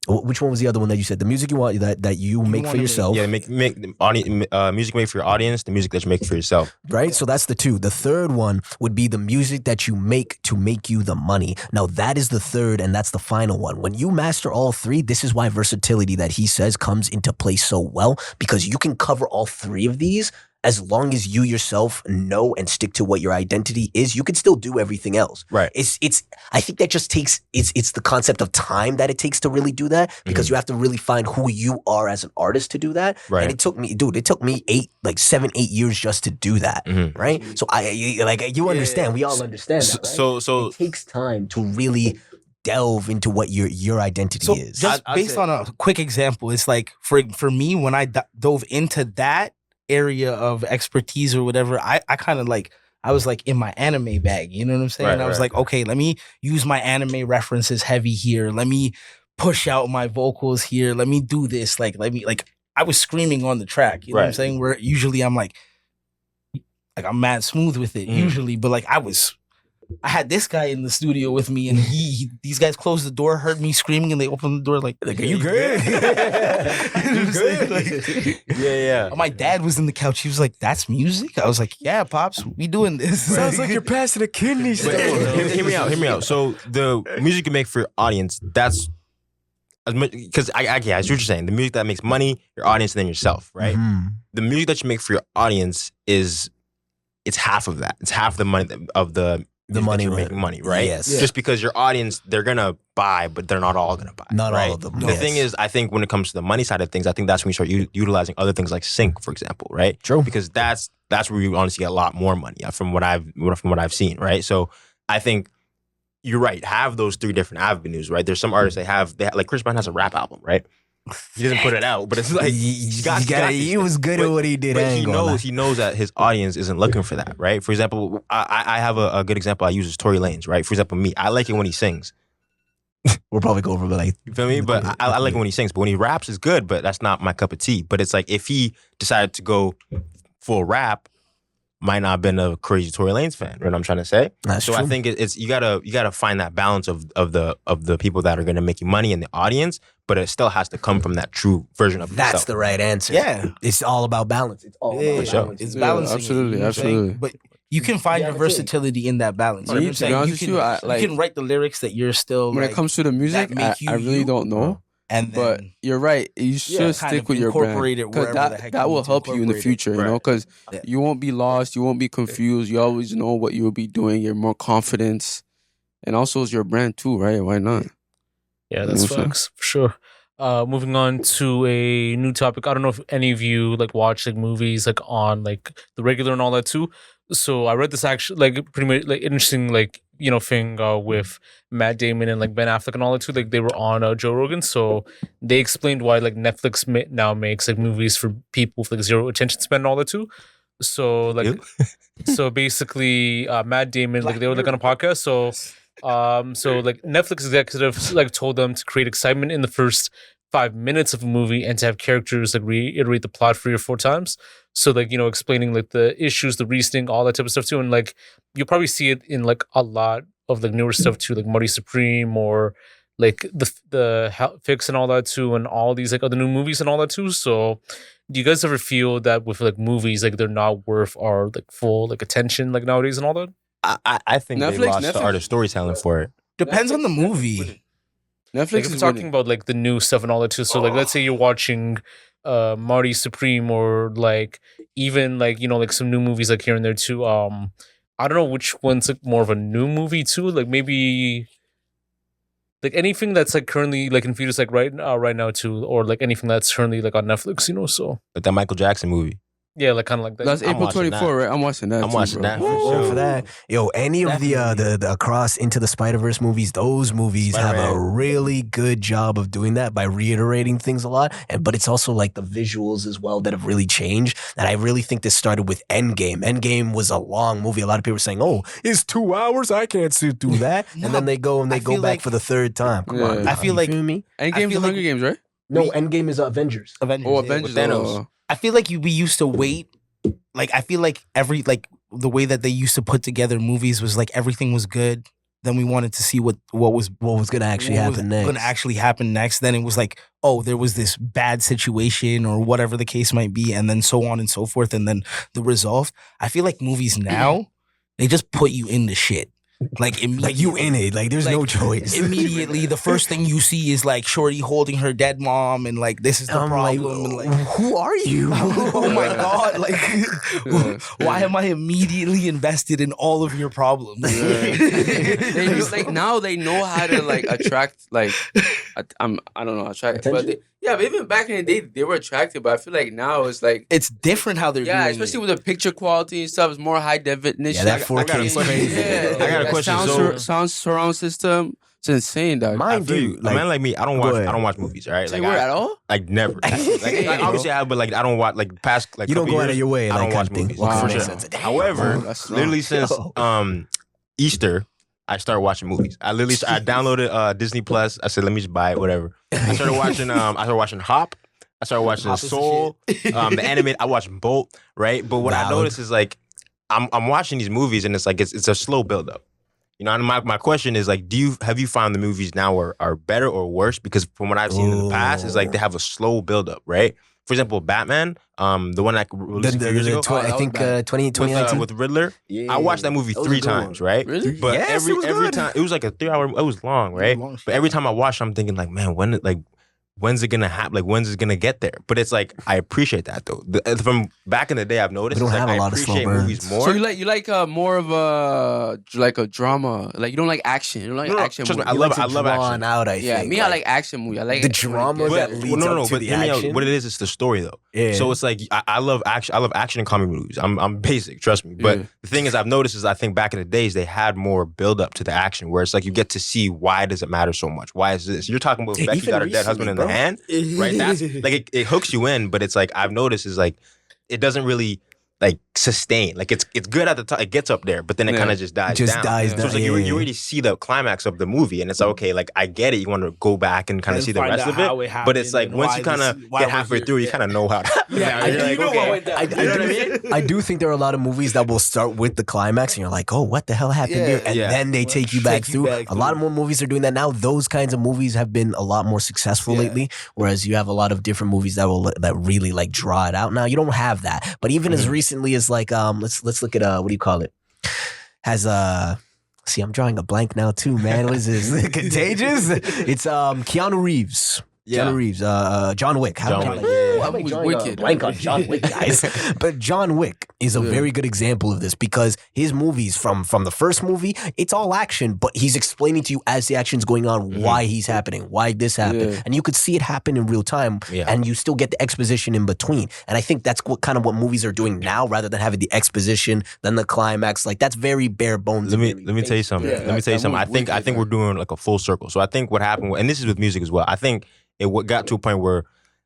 Which one was the other one that you said? The music you want that you make for wanna make. yourself. Yeah, make music made for your audience, the music that you make for yourself. Right? So that's the two. The third one would be the music that you make to make you the money. Now that is the third and that's the final one. When you master all three, this is why versatility that he says comes into play so well, because you can cover all three of these as long as you yourself know and stick to what your identity is. You can still do everything else. Right. I think that just takes, it's the concept of time that it takes to really do that, because you have to really find who you are as an artist to do that. Right. And it took me 7-8 years just to do that. Mhm. Right. So you understand, we all understand that, right? So It takes time to really delve into what your identity So is. just I'd based say- on a quick example, it's like for me, when I dove into that area of expertise or whatever, I kind of like, I was like in my anime bag, you know what I'm saying? Right, I was right. like, okay, let me use my anime references heavy here. Let me push out my vocals here. Let me do this. I was screaming on the track, you know what I'm Right. saying? Where usually I'm like I'm mad smooth with it usually, but like I had this guy in the studio with me, and these guys closed the door, heard me screaming, and they opened the door like, Are you good? You know what I'm saying? Like, yeah. my dad was in the couch. He was like, "That's music." I was like, "Yeah, pops, we doing this." Sounds like you're passing a kidney But stone. hear me out. So the music you make for your audience, that's as much because I see what you're saying. The music that makes money, your audience, and then yourself, right? Mhm. The music that you make for your audience it's half of that. It's half the money of the music money that you're right. making money, right? Yes. Yeah. Just because your audience, they're gonna buy, but they're not all gonna buy. Not all right? of them, The yes. thing is, I think when it comes to the money side of things, I think that's when you start utilizing other things like sync, for example, right? True. Because that's where you honestly get a lot more money from what I've seen, right? So I think you're right. Have those 3 different avenues, right? There's some artists like Chris Brown has a rap album, right? He doesn't put it out, but it's like he was good at what he did. But he knows that his audience isn't looking for that, right? For example, I have a good example I use is Tory Lanez, right? For example, me, I like it when he sings. We'll probably go over like you feel me, but I like it when he sings. But when he raps, is good, but that's not my cup of tea. But it's like if he decided to go full rap, might not have been a crazy Tory Lanez fan. Right? What I'm trying to say. That's true. I think it's you gotta find that balance of the people that are gonna make you money in the audience, but it still has to come from that true version of yourself. That's the right answer. Yeah. It's all about balance. It's all about balance. It's balancing. Absolutely, it, you know what I'm saying? absolutely. But you can find your versatility in that balance. You know what I'm To be honest saying? with you, You can write the lyrics that you're still when like, it comes to the music, that make you I really you. don't know. and But then you're right. You should kind stick of with your brand. incorporate it 'Cause wherever the heck that you will need to help you in the incorporate it. future, you know, because Yeah. you won't be lost, you won't be confused. You always know what you will be doing. You're more confidence, and also it's your brand too, right? Why not? Yeah, that's facts for sure. Moving on to a new topic. I don't know if any of you like watch like movies like on like the regular and all that too. So I read this actually like pretty much like interesting like thing with Matt Damon and like Ben Affleck and all that too. Like they were on Joe Rogan, so they explained why like Netflix now makes like movies for people with like zero attention span and all that too. So like, so basically, Matt Damon like they were like on a podcast. So like Netflix executives like told them to create excitement in the first 5 minutes of a movie and to have characters like reiterate the plot 3 or 4 times. So like explaining like the issues, the reasoning, all that type of stuff too. And like you'll probably see it in like a lot of like newer stuff too, like Marty Supreme or like the Fix and all that too, and all these like other new movies and all that too. So do you guys ever feel that with like movies like they're not worth our like full like attention like nowadays and all that? I think they lost the art of storytelling for it. Depends on the movie. Netflix Like, if is we're talking about like the new stuff and all that too. So like let's say you're watching Marty Supreme or like even like like some new movies like here and there too. I don't know which one's like more of a new movie too. Like maybe like anything that's like currently like in theaters like right now too, or like anything that's currently like on Netflix. So Like that Michael Jackson movie. yeah, like kind of like that. That's I'm April watching 24, that. right? I'm watching that. I'm too, watching bro. that. Oh, for that. Yo, any of Definitely. the Across Into the Spider-Verse movies, those movies have a Spider-Man. really good job of doing that by reiterating things a lot. But it's also like the visuals as well that have really changed. And I really think this started with Endgame. Endgame was a long movie. A lot of people were saying, "Oh, it's 2 hours. I can't sit through that." No, and then they go I back feel like- for the 3rd time. Come on, Yeah. now, I feel you like- feel me? Endgame's feel the like- Hunger Games, right? No, Endgame is Avengers. Avengers. Oh, yeah. Avengers. Thanos. Oh. I feel like we used to wait. Like I feel like the way that they used to put together movies was like everything was good. Then we wanted to see what was gonna actually happen next. Going to actually happen next. Then it was like, oh, there was this bad situation or whatever the case might be, and then so on and so forth, and then the resolve. I feel like movies now they just put you in the shit. Like you in it. Like there's no choice. Immediately, the first thing you see is like Shorty holding her dead mom, and like this is the I'm problem. And like, who are you? oh my god! Like, Yeah. why am I immediately invested in all of your problems? They just, like now they know how to like attract like I don't know attract, but but even back in the day they were attractive. But I feel like now it's like It's different how they're doing especially it. with the picture quality and stuff. It's more high definition. Yeah, that I 4K got a is question. crazy. Yeah, I got a that question. Sound surround system. It's insane, dog. Mind I feel you, a man like me, I don't go watch. ahead. I don't watch movies. Right? So you were at all? Like never. Like, obviously I have, but like I don't watch like past like. You don't couple go out of years, your way. I Like, don't kind watch of thing. movies. Wow. For Makes sure. sense. However, That's strong. literally since Yo. Easter, I started watching movies. I downloaded Disney Plus. I said, let me just buy it, whatever. I started watching Hop. I started watching Hop is the Soul. The anime. I watched both, right? But what I Valid. noticed is like I'm watching these movies and it's like it's a slow build up. And my question is like, have you found the movies now are better or worse? Because from what I've seen in the past, is like they have a slow build up, right? For example, Batman, the one that released a few years ago, I think 2019. with Riddler. I watched that movie 3 times, right? Really? But Yes, it was every good. time it was like a 3 hour. It was long, right? Long shit. But every time I watched, I'm thinking like, man, when when's it gonna happen? Like, when's it gonna get there? But it's like, I appreciate that though. From back in the day, I've noticed We don't it's have like, a I lot of slow appreciate movies burns. more. So you like more of a drama. Like you don't like action. You don't like No, action trust me, movies. I love action. Out, I Yeah, think. me, I like action movies. I like the drama yeah. that leads up to but the hear me out. action. What it is, it's the story though. Yeah. So it's like I love action. I love action and comedy movies. I'm basic, trust me. But Yeah. the thing is, I've noticed is I think back in the days they had more build up to the action, where it's like you get to see why does it matter so much? Why is this? You're talking about Becky Even got her dead husband in the recently, hand, right? That's like it hooks you in, but it's like I've noticed is like it doesn't really like sustain. Like it's good at the top, it gets up there, but then it Yeah. kind of just dies Just down. dies So down. it's like you already see the climax of the movie, and it's like, okay, like I get it. You want to go back and kind of And see the find rest out of how it, it happened but it's like and once why you kind of this- why get we're halfway here. through, you Yeah. kind of know how. Yeah, you're like, you know what okay. went down. I You know what I mean? I do think there are a lot of movies that will start with the climax and you're like, oh, what the hell happened Yeah. here? And Yeah. then they take you back through. A lot of more movies are doing that now. Those kinds of movies have been a lot more successful Yeah. lately. Whereas you have a lot of different movies that really like draw it out. Now you don't have that. But even as recently as like let's look at what do you call it? Has see, I'm drawing a blank now too, man. What is this? Contagious? It's Keanu Reeves. Yeah. Keanu Reeves, John Wick. How John am I Wick, like, yeah. how am I That drawing movie's a wicked. blank on John Wick, guys? But John Wick is a Yeah. very good example of this because his movies from the first movie, it's all action, but he's explaining to you as the action's going on why he's happening, why this happened. Yeah. And you could see it happen in real time Yeah. and you still get the exposition in between. And I think that's what movies are doing now rather than having the exposition, then the climax. Like that's very bare bones. Let and me very tell you something. Yeah, Let me tell you that something. I movie think wicked, we're doing like a full circle. So I think what happened, and this is with music as well. I think it got to a point where,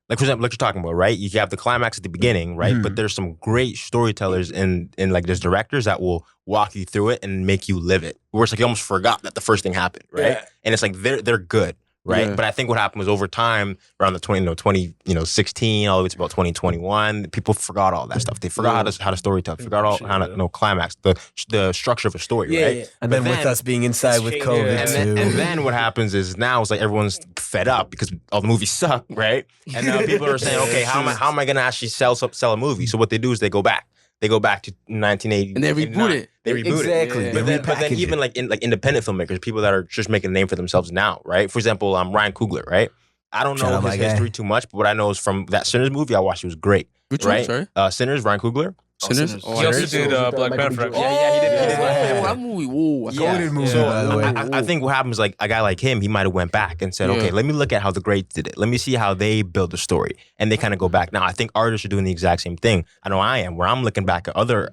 like for example, like you're talking about, right? You have the climax at the beginning, right? But there's some great storytellers and like there's directors that will walk you through it and make you live it. Where it's like you almost forgot that the first thing happened, right? Yeah. And it's like they're good. Right, Yeah. but I think what happened was over time, around the 2016, all the way to about 2021, people forgot all that stuff. They forgot how to storytell, forgot all how to climax, the structure of a story, Yeah, right? yeah. And But then with us being inside with changed, COVID yeah. too. and then what happens is now it's like everyone's fed up because all the movies suck, right? And now people are saying, okay, how am I going to actually sell a movie? So what they do is they go back. They go back to 1980 And they reboot it. They reboot Exactly. it. Yeah. But then even like independent filmmakers, people that are just making a name for themselves now, right? For example, Ryan Coogler, right? I don't Shout know out his my guy. history too much, but what I know is from that Sinners movie I watched, it was great. Which one, right? sorry? Sinners, Ryan Coogler. Sinners? Sinners. Oh, He also Sinners. did Black Michael Panther. B. actually. Yeah, he did. Oh, that movie. Whoa. I saw Goated it. movie, So by the way. I think what happens, like a guy like him, he might have went back and said, Yeah. okay, let me look at how the greats did it. Let me see how they build the story, and they kind of go back. Now, I think artists are doing the exact same thing. I know I am, where I'm looking back at other,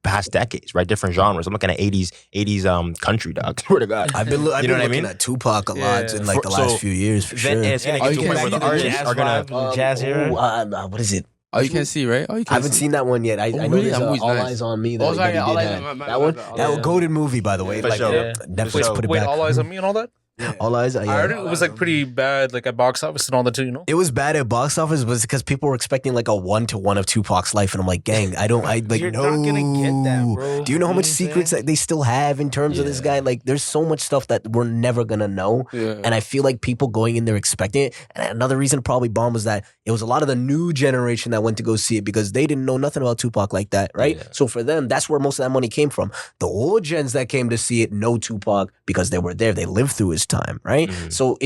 past decades, right, different genres. I'm looking at 80s country, dog. Swear to God. I've been know looking what I mean? at Tupac a lot in like the So, last few years for Then sure. it's gonna Oh, get you to a can point where see the the artists jazz are gonna. vibe, jazz era. What is it? Oh, you can see, right? Oh, you can I haven't see. seen that one yet. I know really? there's That movie's All nice. Eyes on Me. Oh, That sorry, he All did Eyes have. on Me. That one, My that bad. goated movie, by the way. For Like sure. Netflix sure. put it Wait, back. All Eyes on Me and all that? All Eyes. I heard it was like pretty bad, like at box office and all that too. You know. It was bad at box office, but it's because people were expecting like a 1-to-1 of Tupac's life, and I'm like, gang, I like You're no. not gonna get that, bro. Do you know how You much know what I'm secrets saying? that they still have in terms of this guy? Like, there's so much stuff that we're never gonna know. Yeah. And I feel like people going in there expecting it. And another reason probably bomb was that it was a lot of the new generation that went to go see it because they didn't know nothing about Tupac like that, right? Yeah. So for them, that's where most of that money came from. The old gens that came to see it know Tupac because they were there. They lived through his time, right? Mhm. So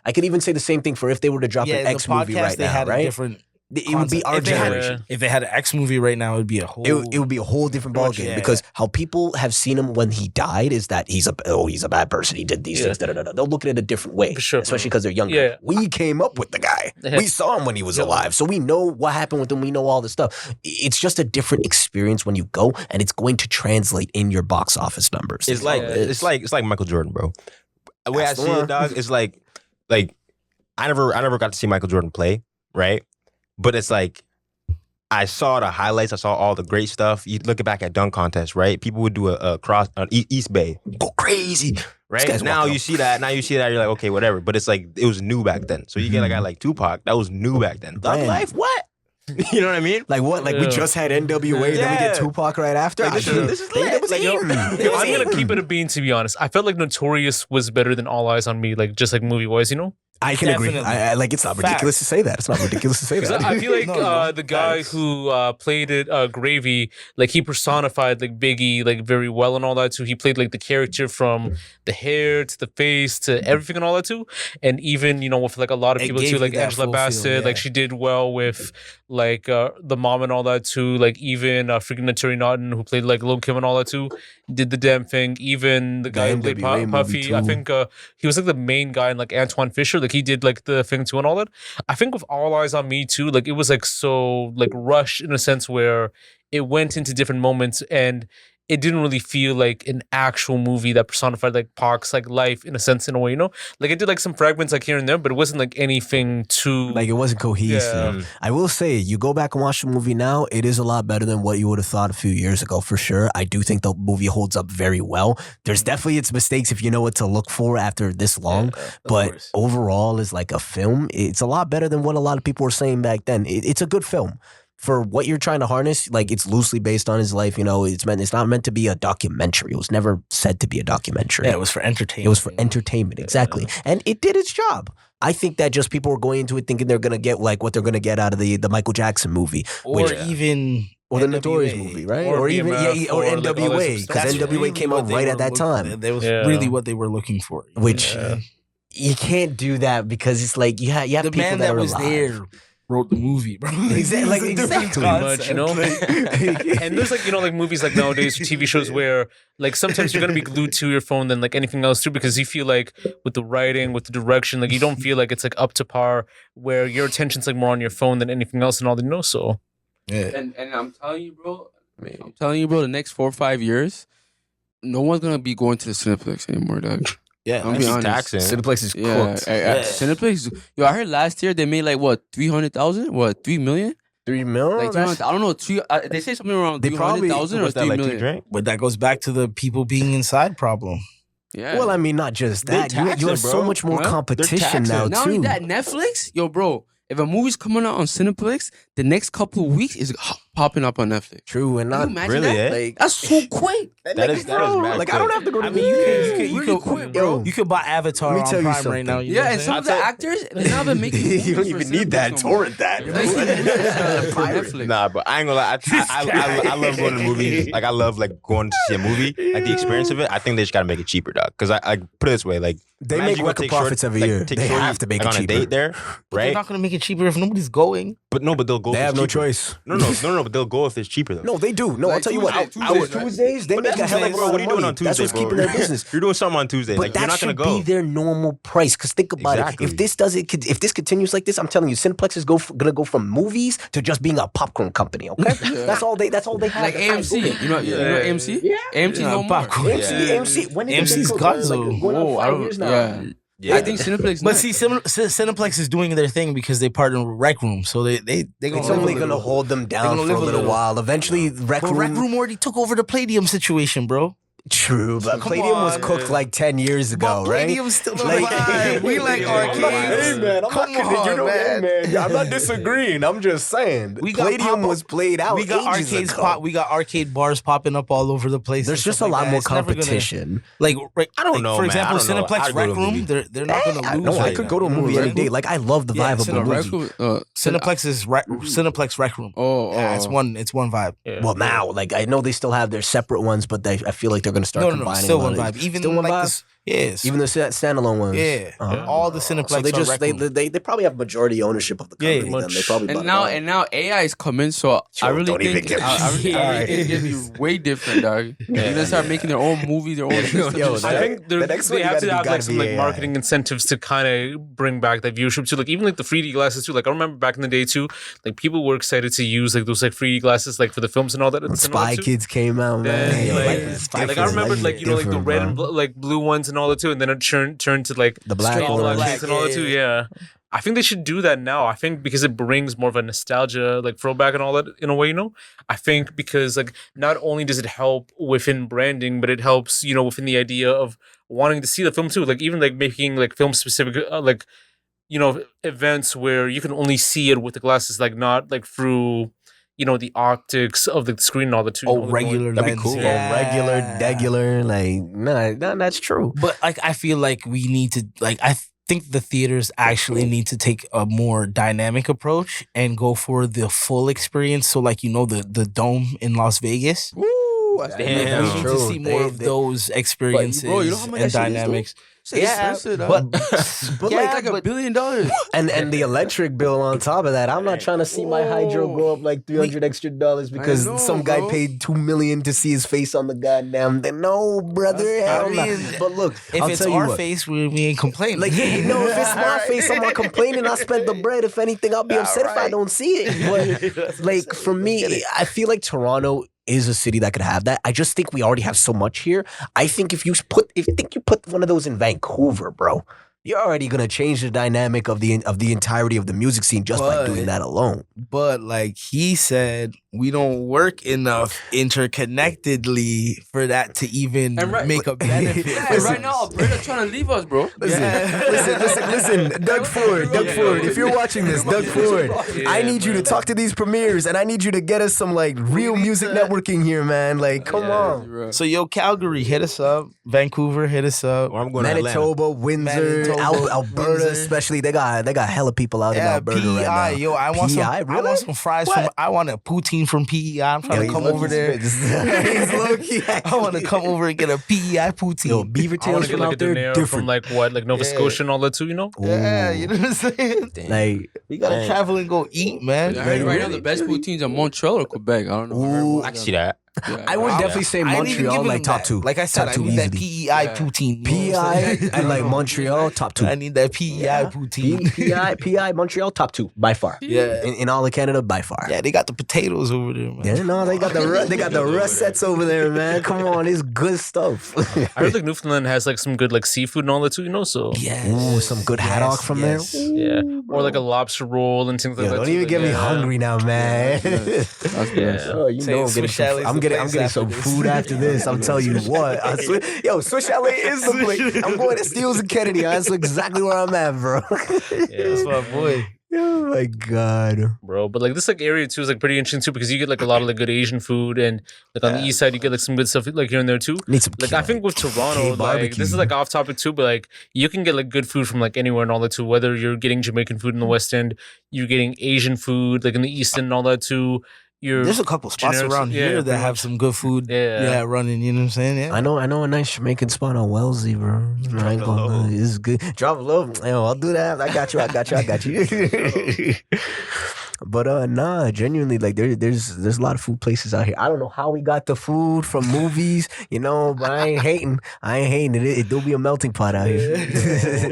I could even say the same thing for if they were to drop an the X movie podcast, right they now, had a right? different. It would be concept. our If they had- generation. If they had an X movie right now, it would be a whole. It would be a whole different Pretty much, ballgame yeah, because how people have seen him when he died is that he's a bad person. He did these Yeah. things. Da, da, da, da. They'll look at it a different way, For sure. especially because they're younger. Yeah. We came up with the guy. Yeah. We saw him when he was alive, so we know what happened with him. We know all this stuff. It's just a different experience when you go, and it's going to translate in your box office numbers. It's like all it is. it's like Michael Jordan, bro. The way That's I the see one. it, dog, is like I never got to see Michael Jordan play, right? But it's like I saw the highlights, I saw all the great stuff. You look back at dunk contests, right? People would do a cross on East Bay, go crazy, right? guy's Now walking you up. see that, you're like, okay, whatever. But it's like it was new back then. So you get a guy like Tupac, that was new back then. Thug Brand. Life, what? You know what I mean? Like what? Like we Yeah. just had NWA, then we Yeah. get Tupac right after. Like, this is lit. That was Like, yo, eating. Yo, I'm gonna keep it a bean, to be honest. I felt like Notorious was better than All Eyes on Me, like just like movie wise, you know. I can agree. Definitely. I like it's not ridiculous to say that. It's not ridiculous to say 'Cause that. I feel like No, the guy facts. who played it, Gravy, like he personified like Biggie like very well and all that too. He played like the character from the hair to the face to everything and all that too. And even with like a lot of It people gave too, you like that Angela full Bassett, feel, like yeah. she did well with like the mom and all that too. Like even freaking Terry Naughton who played like Lil Kim and all that too, did the damn thing. Even the guy who played NWA movie, Puffy, I too. think he was like the main guy in like Antoine Fisher. Like he did like the thing too and all that. I think with All Eyes on Me too, like it was like so like rushed in a sense where it went into different moments and it didn't really feel like an actual movie that personified like Pac's like life in a sense in a way, Like it did like some fragments like here and there, but it wasn't like anything too Like it wasn't cohesive. Yeah. I will say, you go back and watch the movie now, it is a lot better than what you would have thought a few years ago, for sure. I do think the movie holds up very well. There's definitely its mistakes if you know what to look for after this long, but overall, as like a film, it's a lot better than what a lot of people were saying back then. It's a good film. For what you're trying to harness, like it's loosely based on his life, it's not meant to be a documentary. It was never said to be a documentary. Yeah, it was for entertainment. It was for entertainment, exactly. And it did its job. I think that just people were going into it thinking they're going to get like what they're going to get out of the Michael Jackson movie. Or even Or the NWA. Notorious movie, right? Or Or even BMF, or or, like, all NWA, this because stuff. That's NWA really came what out they right were at that looking- time. That was Yeah. really what they were looking for. Which Yeah. you can't do that because it's like you have The people man that that are was alive. there wrote the movie, bro. Exactly, like, It's a different exactly. Pretty much, concept. And there's like like movies like nowadays or TV shows where like sometimes you're gonna be glued to your phone than like anything else too because you feel like with the writing, with the direction, like you don't feel like it's like up to par where your attention's like more on your phone than anything else and all that so Yeah. And I'm telling you, bro. The next 4 or 5 years, no one's gonna be going to the Cineplex anymore, dog. Yeah, I'm being honest. taxing. Cineplex is Yeah, cooked. Cineplex. Yo, I heard last year they made like what 300,000? What 3 million? $3 million? Like 300, I don't know. They say something around They probably- 300,000 or What's that, 3 like million. 3 drink? But that goes back to the people being inside problem. Yeah. Well, I mean, not just They're that. You have taxing, so bro. much more Huh? competition now, not only too. that, Netflix, yo, bro. If a movie's coming out on Cineplex, the next couple of weeks is popping up on Netflix. True, and Can you not imagine really, that? eh? like That's so quick. That is mad like I don't have to go to I mean, you could Really quick, bro. you could buy Avatar Let me on tell you Prime something. right now. You know Yeah, what and I'm some of the actors, they're not even making movies you don't for even need Cineplex that. no more. Torrent that. They're making movies for Netflix. Nah, but I ain't gonna lie. I love going to movies. Like I love like going to see a movie. Like the experience of it. I think they just gotta make it cheaper, dog. Because I put it this way, like They imagine make you go record take profits every year. take They shorty, have to make like, it on a cheaper. date there, But they're right? not gonna make it cheaper if nobody's going. But they'll go. They if have it's no cheaper. choice. No. But they'll go if it's cheaper though. No, they do. No, I'll Like tell you what. Tuesdays, They But make a that's hell of a Tuesdays, bro. lot What of are you doing money. on Tuesday, That's what's bro? keeping their business. You're doing something on Tuesday. But Like that you're not gonna should go. be their normal price. Because think about Exactly. it. If this continues like this, I'm telling you, Cineplex is gonna go from movies to just being a popcorn company. Okay, that's all they have. Like AMC. You know AMC? Yeah. AMC Yeah, no more. popcorn. AMC. When did AMC's they go? Gonzo. Like, going on Whoa, I 5 don't. years now. Yeah. Yeah. I think Cineplex. But next. see, Cineplex is doing their thing because they partner with Rec Room, so they It's gonna only live a going to little. hold them down gonna for a live a little little. while. Eventually, Rec But Rec Room. Room already took over the Palladium situation, bro. True, but Come Palladium was on. cooked like 10 years ago, But right? Palladium's still Like- alive. We like arcades. Come on, man. I'm not disagreeing. I'm just saying. We got Palladium pop-up- was played out. We got ages arcades ago. we got arcade bars popping up all over the place. There's and just a stuff lot like that. more It's never gonna- competition. Like, I don't like, know, For man. example, I don't know. Cineplex I'd go Rec to a Room, movie. they're not gonna lose. No, I right could now. go to a movie any day. Like I love the Yeah, vibe of a Cineplex. movie. Cineplex is Cineplex Rec Room. Yeah, it's one vibe. Well, now, like I know they still have their separate ones, but I feel like they're going to start No, combining. still a lot one of vibe. these. Even still one like vibe. this, yes, Even the standalone ones. yeah. Uh-huh. All the Cineplex. So they are just Rec they, Room. they probably have majority ownership of the Yeah, company. Then they probably bought it And out. now AI is coming, so I Yo, really don't even think get me I really started. think it's gonna be way different, dog. They're gonna start making their own movies, their own systems. Yo, and that- I shit. think the next one they you have gotta to do have gotta like some be like AI. marketing incentives to kind of bring back that viewership too. Like even like the 3D glasses too. Like I remember back in the day too, like people were excited to use like those like 3D glasses like for the films and all that. When and Spy all that, too. Kids came out, man. Then, Yo, like, life is like I different. remember Life like is you know like the different, red bro. and like blue ones and all that too, and then it turned to like The black all ones. black and all that too. Yeah. I think they should do that now. I think because it brings more of a nostalgia, like throwback and all that in a way, I think because like not only does it help within branding, but it helps, within the idea of wanting to see the film too. Like even like making like film specific, events where you can only see it with the glasses, like not like through, the optics of the screen and all the two. Oh, regular That'd be lens. cool. Yeah. Regular, degular, like nah, that's true. But like, I feel like we need to like think the theaters actually need to take a more dynamic approach and go for the full experience. So, like, the Dome in Las Vegas. Woo, that's We Damn. need to see more of those experiences bro, you know how much and that shit is, though? dynamics. It's expensive, but yeah, like $1 billion. And the electric bill on top of that. I'm not trying to see my hydro go up like $300 extra because know, some guy bro. paid $2 million to see his face on the goddamn thing. No, brother, hell no. But look, if I'll it's tell you our what. face, we ain't complaining. Like, no, if it's my face, I'm not complaining. I spent the bread. If anything, I'll be upset if I don't see it. But like for me, I feel like Toronto is a city that could have that. I just think we already have so much here. I think if you put one of those in Vancouver, bro, you're already gonna change the dynamic of the entirety of the music scene just by doing that alone. But like he said, we don't work enough interconnectedly for that to even make a benefit. Yeah, right now, Alberta trying to leave us, bro. Listen, Doug Ford, if you're watching this, Doug Ford, I need you to talk to these premieres and I need you to get us some like real music networking here, man. Like, come on. So yo, Calgary, hit us up. Vancouver, hit us up. Or I'm going Manitoba, Windsor, Alberta, especially they got hella people out in Alberta PEI, right now. yo, I want some fries from. I want a poutine from PEI. I'm trying to come over there. He's low-key. I want to come over and get a PEI poutine. Yo, beaver I want tails to get from like out a there, dinero different. from like what, like Nova Scotia and all that too, you know? Yeah, you know what I'm saying? Like, We gotta travel and go eat, man. I heard right now the best poutines are Montreal or Quebec. I don't know. I can see that. Yeah. I would definitely say I ain't even Montreal giving like them top that. two. Like I said, top I two need that easily. PEI poutine. you know what I'm PEI saying? and like Montreal top two. I need that PEI poutine. PEI Montreal top two by far. Yeah. In all of Canada by far. Yeah, they got the potatoes over there, man. Yeah, no, they got the russets over there, man. Come on, it's good stuff. I heard like Newfoundland has like some good like seafood and all that too, you know? So Yes. Ooh, some good haddock from there. yeah, or like a lobster roll and things like Yo, that. don't too. even Like, get me yeah. hungry now, man. Yeah. Oh, you Saying know Swiss Chalet's I'm the getting place some after this. food after this. I'm telling you what. Swiss Chalet is the place. I'm going to Steele's and Kennedy. That's exactly where I'm at, bro. Yeah. That's my boy. Oh my god. Bro, but like this like area too is like pretty interesting too because you get like a lot of like good Asian food and like on the east side you get like some good stuff like here and there too. Need some Like I think with Toronto, like this is like off topic too, but like you can get like good food from like anywhere and all that too. Whether you're getting Jamaican food in the West End, you're getting Asian food like in the East End and all that too. There's a couple spots generic- around yeah, here that pretty have much. some good food. Yeah. Running. You know what I'm saying? Yeah. I know a nice Jamaican spot on Wellesley, bro. I ain't gonna lie, it's good. Drop a low. Yo, I'll do that. I got you. But nah, genuinely, like there's a lot of food places out here. I don't know how we got the food from movies, you know, but I ain't hating. It do be a melting pot out here.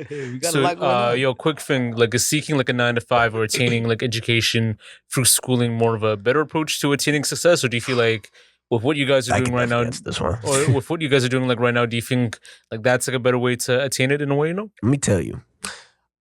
We got a So, lot going on. yo, quick thing, like is seeking like a 9 to 5 or attaining like education through schooling more of a better approach to attaining success, or do you feel like with what you guys are I doing can right now, definitely answer this one. or with what you guys are doing like right now, do you think like that's like a better way to attain it in a way? You know? Let me tell you.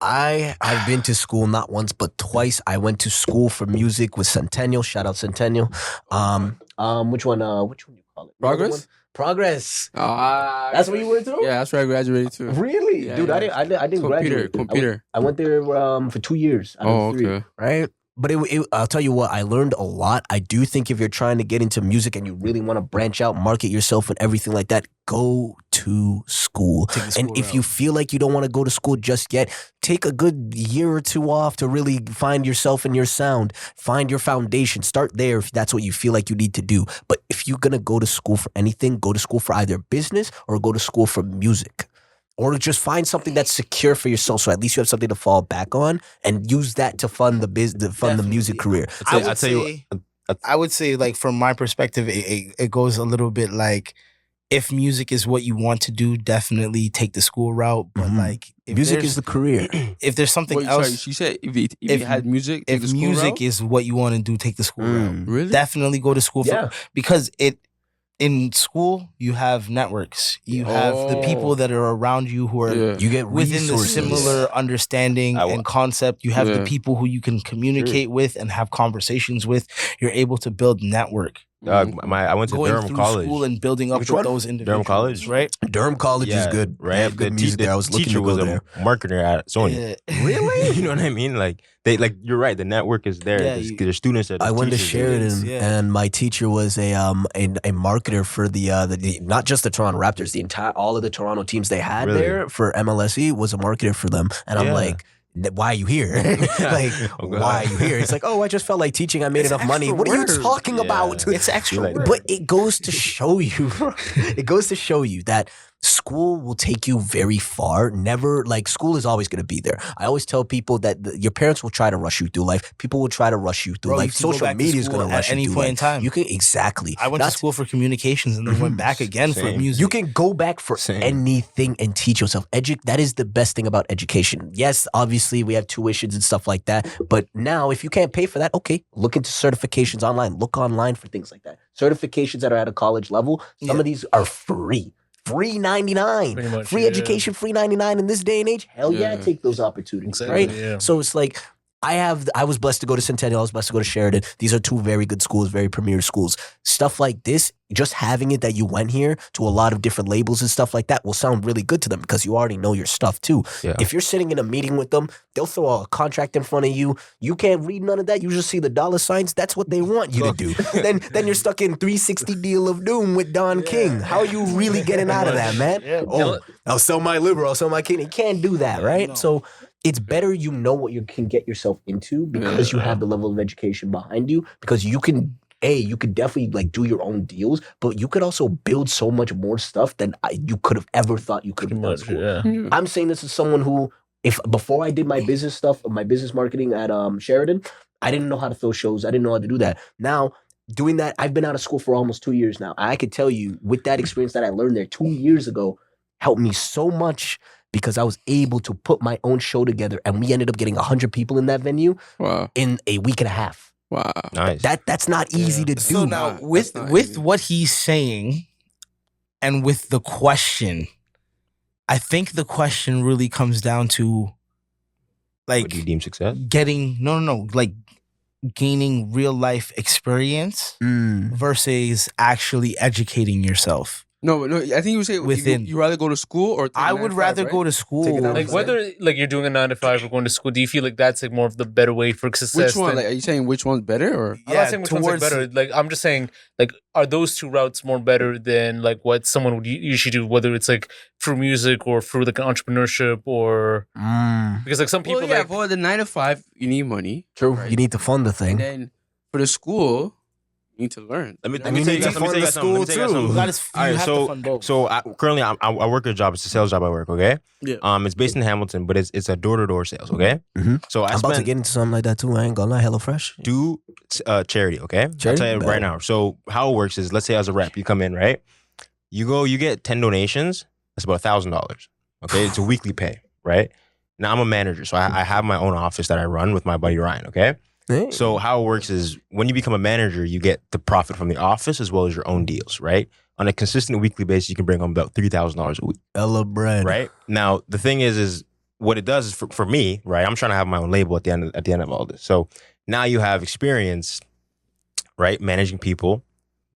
I've been to school not once but twice. I went to school for music with Centennial. Shout out Centennial. Which one you call it? Progress? Progress. That's what you went through? Yeah, that's where I graduated too. Really, Yeah, dude? yeah. I didn't graduate. Computer. I went there for 2 years. Out of 3, okay. right? But I'll tell you what, I learned a lot. I do think if you're trying to get into music and you really want to branch out, market yourself and everything like that, go to school. And if you feel like you don't want to go to school just yet, take a good year or two off to really find yourself and your sound. Find your foundation. Start there if that's what you feel like you need to do. But if you're going to go to school for anything, go to school for either business or go to school for music. Or just find something that's secure for yourself, so at least you have something to fall back on, and use that to fund the music career. I would say, like from my perspective, it goes a little bit like, if music is what you want to do, definitely take the school route. But like, if music is the career. If there's something Wait, else, sorry, she said if you had music, take if the school music route? is what you want to do, take the school route. Really? Definitely go to school Yeah. because in school you have networks. You have the people that are around you who are You get within the resources. similar understanding and concept. You have the people who you can communicate with and have conversations with. You're able to build network. I went to going Durham through College. school and building up Which with one? those individuals, College? right? Durham College is good. Right? They have good music there. I was looking teacher to go was a there. marketer at Sony. Yeah. Really? You know what I mean? Like you're right. The network is there. Yeah, There's students there. I went to teachers there. Sheridan, yeah. and my teacher was a marketer for the not just the Toronto Raptors, all of the Toronto teams they had Really? there for MLSE was a marketer for them. And I'm Yeah. like, why are you here? Like, Oh, God. why are you here? It's like, oh, I just felt like teaching. I made enough money. extra What are you work. talking Yeah. about? It's extra Like- work. But it goes to show you, it goes to show you that school will take you very far. Never, like, school is always going to be there. I always tell people that your parents will try to rush you through life. People will try to rush you through Bro, you life. can go Social back to media is school going to at rush you any through point in life. time. You can, exactly. I went to That's- school for communications and then went back again for Same. music. You can go back for Same. anything and teach yourself. That is the best thing about education. Yes, obviously we have tuitions and stuff like that. But now if you can't pay for that, okay, look into certifications online. Look online for things like that. Certifications that are at a college level, some of these are free. Free 99. Pretty much, Free yeah. education, free 99 in this day and age. Hell yeah, Yeah. take those opportunities, Exactly, right? yeah. So it's like I was blessed to go to Centennial. I was blessed to go to Sheridan. These are two very good schools, very premier schools. Stuff like this, just having it that you went here to a lot of different labels and stuff like that will sound really good to them because you already know your stuff too. Yeah. If you're sitting in a meeting with them, they'll throw a contract in front of you. You can't read none of that. You just see the dollar signs. That's what they want you to do. then you're stuck in 360 Deal of Doom with Don King. How are you really getting out of that, man? Oh, I'll sell my liver. I'll sell my kidney. You can't do that, right? No. So it's better you know what you can get yourself into because you have the level of education behind you because you can definitely like do your own deals, but you could also build so much more stuff than you could have ever thought you could have done. Much, yeah. I'm saying this as someone who, if before I did my business stuff, my business marketing at Sheridan, I didn't know how to fill shows. I didn't know how to do that. Now, doing that, I've been out of school for almost 2 years now. I could tell you with that experience that I learned there 2 years ago helped me so much because I was able to put my own show together and we ended up getting 100 people in that venue Wow. in a week and a half. Wow. Nice. That's not easy to do. So now Nah, with that's not with easy. what he's saying and with the question, I think the question really comes down to what like do you deem success? getting like gaining real life experience versus actually educating yourself. No, I think you would say Within- you rather go to school or take I a 9 would to 5, rather right? go to school. Take it out. Like whether like you're doing a 9 to 5 or going to school, do you feel like that's like more of the better way for success? Which one? than- Like, are you saying which one's better or? I'm not saying which one's like towards- better. Like I'm just saying, like, are those two routes more better than like what someone would usually do? Whether it's like through music or through like entrepreneurship or because like some people Well, yeah, like for the 9 to 5, you need money. True. Right. You need to fund the And thing. then for the school, you need to learn. Let me And you tell need you to guys something. fund the school, You have to fund both. So currently I work a job. It's a sales job I work. Okay. Yeah. It's based in Hamilton, but it's a door to door sales. Okay. Mhm. So I'm about to get into something like that too. I ain't gonna lie. HelloFresh. do charity. Okay. I'll Charity? tell you right now. So how it works is, let's say as a rep, you come in, right? You get 10 donations. That's about $1,000. Okay. It's a weekly pay, right? Now I'm a manager, so I have my own office that I run with my buddy Ryan. Okay. Hey. So how it works is when you become a manager, you get the profit from the office as well as your own deals, right? On a consistent weekly basis, you can bring home about $3,000 a week, Ella bread. right? Now the thing is what it does is for me, right? I'm trying to have my own label at the end of all this. So now you have experience, right? Managing people,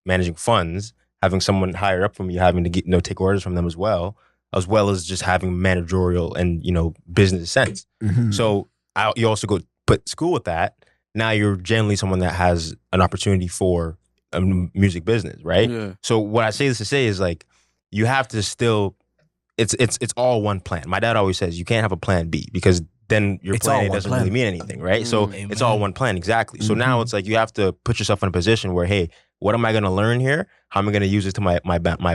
managing funds, having someone higher up from you, having to get take orders from them as well as just having managerial and business sense. Mhm. So you also go put school with that. Now you're generally someone that has an opportunity for a music business, right? Yeah. So what I say this to say is like you have to still. It's all one plan. My dad always says you can't have a plan B because then your It's all plan A one doesn't plan. really mean anything, right? So Amen. it's all one plan, exactly. So now it's like you have to put yourself in a position where, hey, what am I going to learn here? How am I going to use it to my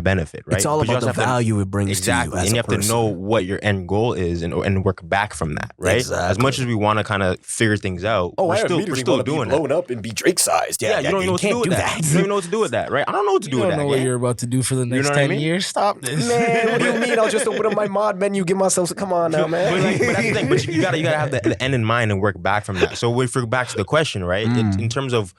benefit, right? It's all But you about also the have to- value it brings Exactly, to you as and you a have to person. know what your end goal is and work back from that, right? As Exactly. much as we want to kind of figure things out, we're still doing that. up and be Drake sized. Yeah, you don't know what to do with that. You don't even know what to do with that, right? I don't know what to do You with don't that. know what yeah? you're about to do for the next know what I 10 mean? years. Stop this. Man, what do you mean? I'll just open up my mod menu, give myself. Come on now, man. But that's the thing. But you gotta have the end in mind and work back from that. So if we're back to the question, right? In terms of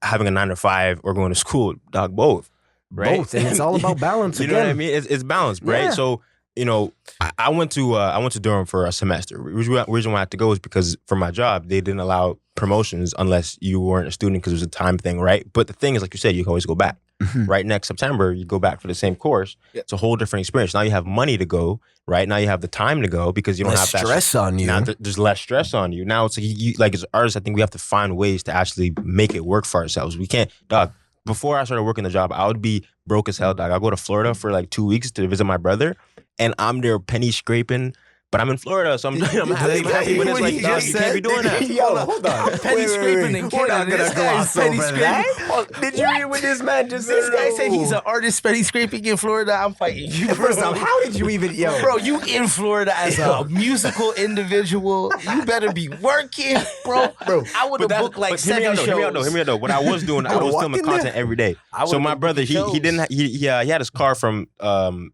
having a 9 to 5 or going to school, dog, both, right? Both, and it's all about balance. You know what I again. mean? It's balanced, right? Yeah. So you know, I went to Durham for a semester. The reason why I had to go is because for my job they didn't allow promotions unless you weren't a student because it was a time thing, right? But the thing is, like you said, you can always go back. Right, next September you go back for the same course. It's a whole different experience. Now you have money to go. Right now you have the time to go because you don't Less have that stress on you. Now there's less stress on you. Now it's like, like as artists, I think we have to find ways to actually make it work for ourselves. We can't, dog. Before I started working the job, I would be broke as hell, dog. I'll go to Florida for like 2 weeks to visit my brother, and I'm there penny scraping. But I'm in Florida, so I'm happy. But it's like, dog, you can't be doing that. Yo, hold on. Penny scraping in We're not Canada. gonna go off penny over scraping. that. Did you read what this man just said? This guy said he's an artist penny scraping in Florida. I'm fighting you. First off, how did you even, yo? Bro, you in Florida as a musical individual. You better be working, bro. I would have booked like 7 shows. Hear me out though. What I was doing, I was filming content every day. So my brother, he had his car from,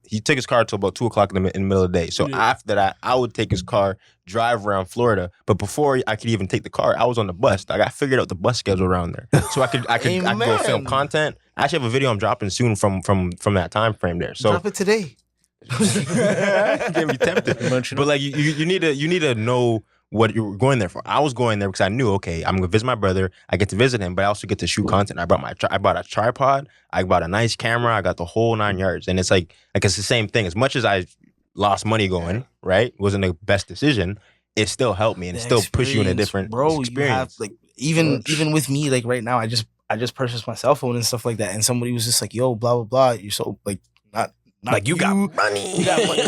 he took his car until about 2 o'clock in the middle of the day. So after that, I would take his car, drive around Florida. But before I could even take the car, I was on the bus. I got figured out the bus schedule around there, so I could go film content. I actually have a video I'm dropping soon from that time frame there. So drop it today. Can't be tempted. But like you need to know what you're going there for. I was going there because I knew, okay, I'm gonna visit my brother. I get to visit him, but I also get to shoot content. I bought a tripod. I bought a nice camera. I got the whole 9 yards, and it's like it's the same thing. As much as I lost money going, right, wasn't the best decision. It still helped me, and it still pushed you in a different experience. You have, like, even with me, like right now, I just purchased my cell phone and stuff like that, and somebody was just like, "Yo, blah blah blah, you're so like not like you got money,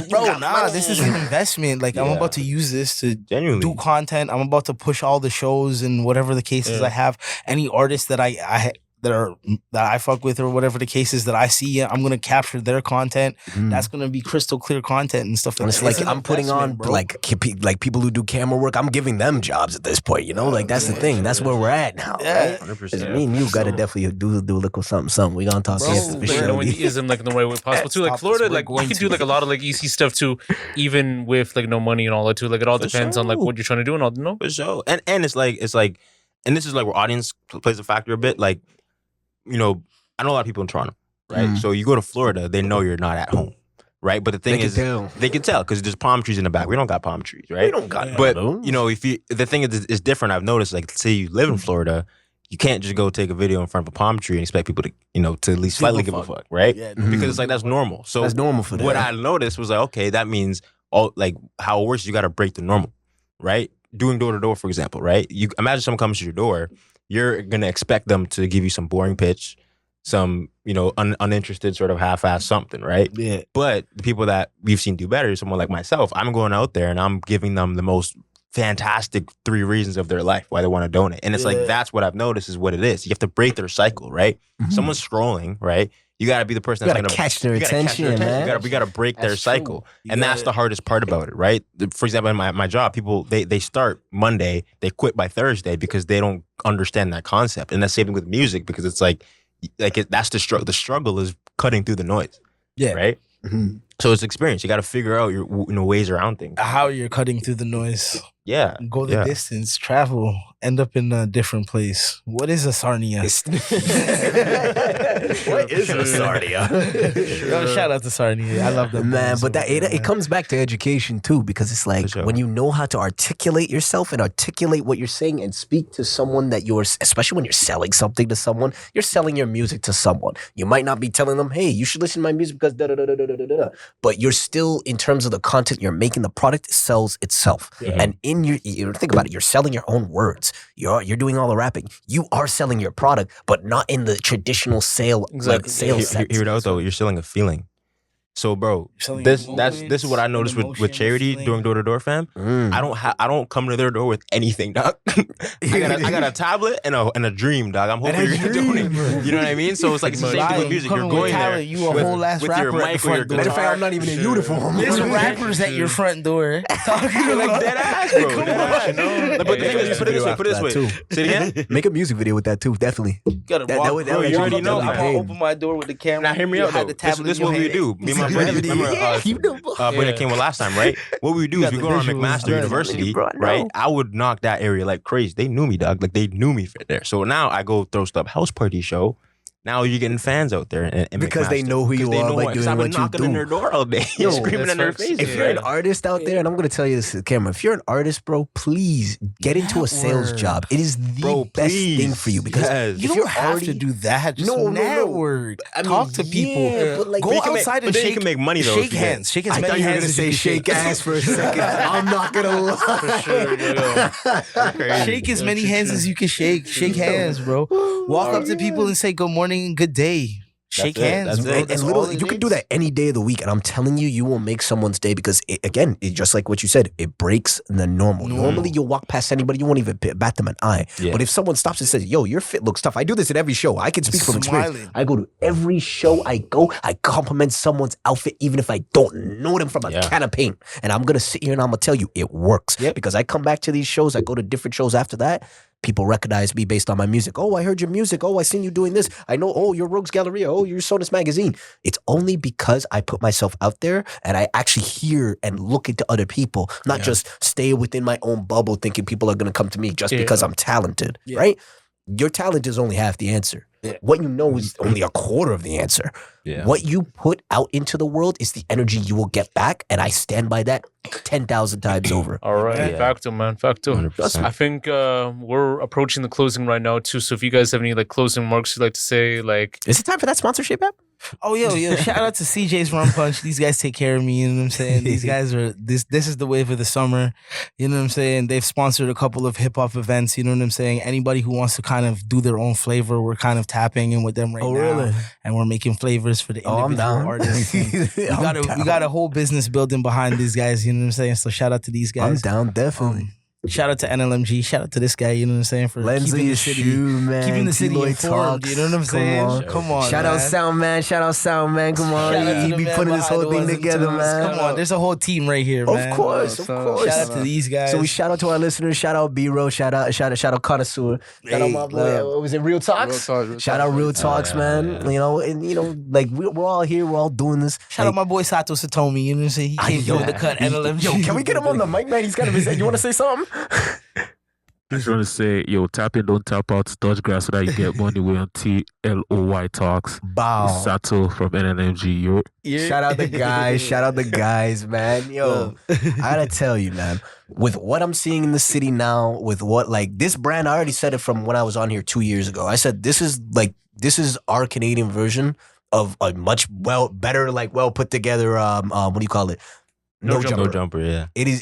bro. This is an investment. Like I'm about to use this to genuinely do content. I'm about to push all the shows and whatever the cases I have. Any artists that that I fuck with or whatever the case is that I see, I'm gonna capture their content. That's gonna be crystal clear content and stuff like that. It's like I'm putting on like people who do camera work. I'm giving them jobs at this point. You know, like that's the thing. That's where we're at now. Yeah, 100%. Me and you got to definitely do a little something. We gonna talk like ism like in the right way possible too. Like Florida, like you can do like a lot of like easy stuff too, even with like no money and all that too. Like it all depends on like what you're trying to do and all. No, for sure. And it's like, and this is like where audience plays a factor a bit. Like, you know, I know a lot of people in Toronto, right? So you go to Florida, they know you're not at home, right? But the thing is, they can tell because there's palm trees in the back. We don't got palm trees, right? We don't got But those. you know, the thing is, it's different. I've noticed, like, say you live in Florida, you can't just go take a video in front of a palm tree and expect people to, you know, to at least slightly give a fuck, right? Yeah, Because it's like that's normal. So that's normal for them. What I noticed was like, okay, that means all like how it works. You got to break the normal, right? Doing door to door, for example, right? You imagine someone comes to your door, you're gonna expect them to give you some boring pitch, some, you know, uninterested sort of half-ass something, right? Yeah. But the people that we've seen do better, someone like myself, I'm going out there and I'm giving them the most fantastic 3 reasons of their life why they want to donate. And it's like, that's what I've noticed is what it is. You have to break their cycle, right? Someone's scrolling, right? You got to be the person that's going to catch their attention, man. We got to break their cycle. And that's the hardest part about it, right? For example, in my job, people, they start Monday, they quit by Thursday because they don't understand that concept. And that's the same thing with music because it's like that's the struggle. The struggle is cutting through the noise. Yeah. Right? So it's experience. You got to figure out your ways around things. How you're cutting through the noise. Yeah. Go the distance, travel, end up in a different place. What is a Sarnia? What is a Sarnia? Shout out to Sarnia. I love them. Man, but it comes back to education too, because it's like when you know how to articulate yourself and articulate what you're saying and speak to someone that especially when you're selling something to someone, you're selling your music to someone. You might not be telling them, hey, you should listen to my music because da-da-da-da-da-da-da. But you're still, in terms of the content you're making, the product sells itself. And in you think about it, you're selling your own words. You're doing all the rapping. You are selling your product, but not in the traditional sales sense. Hear it out though. You're selling a feeling. So, bro, this is what I noticed with charity doing door to door, fam. I don't come to their door with anything, dog. I got a tablet and a dream, dog. I'm hoping you're gonna donate. You know what I mean? So it's like it's the same thing with music. You're going there you a whole ass with rapper your mic or your guitar. Matter of fact, I'm not even in uniform. There's rappers at your front door talking like dead ass, bro. Dead ass. But the thing is, put it this way. Say it again. Make a music video with that too, definitely. Gotta walk, bro, you already know. I'm gonna open my door with the camera. Now hear me out though. This is what we do. Me and my buddy, remember when it came with last time, right? What we do is we go around McMaster University, right? I would knock that area like crazy. They knew me, dog. Like they knew me for there. So now I go throw stuff house party show. now you're getting fans out there and Because they McMaster. know who you Because they are know by who I- 'cause doing I've been what you knocking on do. their door all day, Yo, screaming in their that's face. If you're an artist out there, and I'm gonna tell you this, Cameron, if you're an artist, bro, please get into a sales Network. job. It is the Bro, best please. thing for you because Yes. if You don't you're have already to do that. Just No, network. I mean, Talk to people. yeah, but like, Go But you can make- outside but and then you shake. can make money, though, if Shake you get- hands. Shake as I many thought you were hands gonna as you say can shake ass for a second. I'm not gonna lie. For sure, yo. Shake as many hands as you can shake. Shake hands, bro. Walk up to people and say good morning and good day. Shake That's it. hands, That's bro. it. And That's all literally, it you can do is. that any day of the week, and I'm telling you, you will make someone's day because, again, just like what you said, it breaks the normal. Normally, you'll walk past anybody, you won't even bat them an eye. Yeah. But if someone stops and says, "Yo, your fit looks tough," I do this at every show. I can speak from experience. Smiling. I go to every show I go, I compliment someone's outfit, even if I don't know them from a Yeah. can of paint. And I'm gonna sit here and I'm gonna tell you, it works. Yep. Because I come back to these shows, I go to different shows after that. People recognize me based on my music. Oh, I heard your music. Oh, I seen you doing this. I know. Oh, you're Rogues Galleria. Oh, you're Sonus Magazine. It's only because I put myself out there and I actually hear and look into other people, not just stay within my own bubble thinking people are going to come to me just because I'm talented, right? Your talent is only half the answer. What you know is only a quarter of the answer. Yeah. What you put out into the world is the energy you will get back, and I stand by that 10,000 times over. All right, Yeah. facto, man, facto. 100%. I think we're approaching the closing right now too. So if you guys have any like closing remarks you'd like to say, like Is it time for that sponsorship app? Oh, yo, shout out to CJ's Rum Punch. These guys take care of me, you know what I'm saying? These guys are, this is the wave of the summer, you know what I'm saying? They've sponsored a couple of hip-hop events, you know what I'm saying? Anybody who wants to kind of do their own flavor, we're kind of tapping in with them right now. And we're making flavors for the Oh, I'm individual down. artists. And we got a whole business building behind these guys, you know what I'm saying? So shout out to these I'm guys. down, definitely. Shout out to NLMG. Shout out to this guy, you know what I'm saying? For keeping the city, man. keeping the city TLOY informed, Talks. you know what I'm saying? Come on, Shout out man. Sound Man. Shout out Sound Man. Come on. Shout out to He the be man putting this behind whole the thing ones and together, twos. man. Come on, there's a whole team right here, man. Of course, of course. Shout out to these guys. So we shout out to our listeners. Shout out B-Row. Shout out Connoisseur. Shout out my boy. What was it? Real Talks? Shout out Real Talks, man. You know, and you know, like we're all here. We're all doing this. Shout out my boy Sato Satomi. You know what I'm saying? He came through with the cut NLMG. Yo, can we get him on the mic, man? He's got to. You want to say something? Just want to say, yo, tap in, don't tap out, touch grass so that you get money. We're on TLOY Talks. Bow. It's Sato from NNMG. Yo. Shout out the guys. Shout out the guys, man. Yo, I gotta tell you, man, with what I'm seeing in the city now, with what, like, this brand, I already said it from when I was on here 2 years ago. I said, this is our Canadian version of a much better, like, well put together, what do you call it? No jumper, yeah. It is.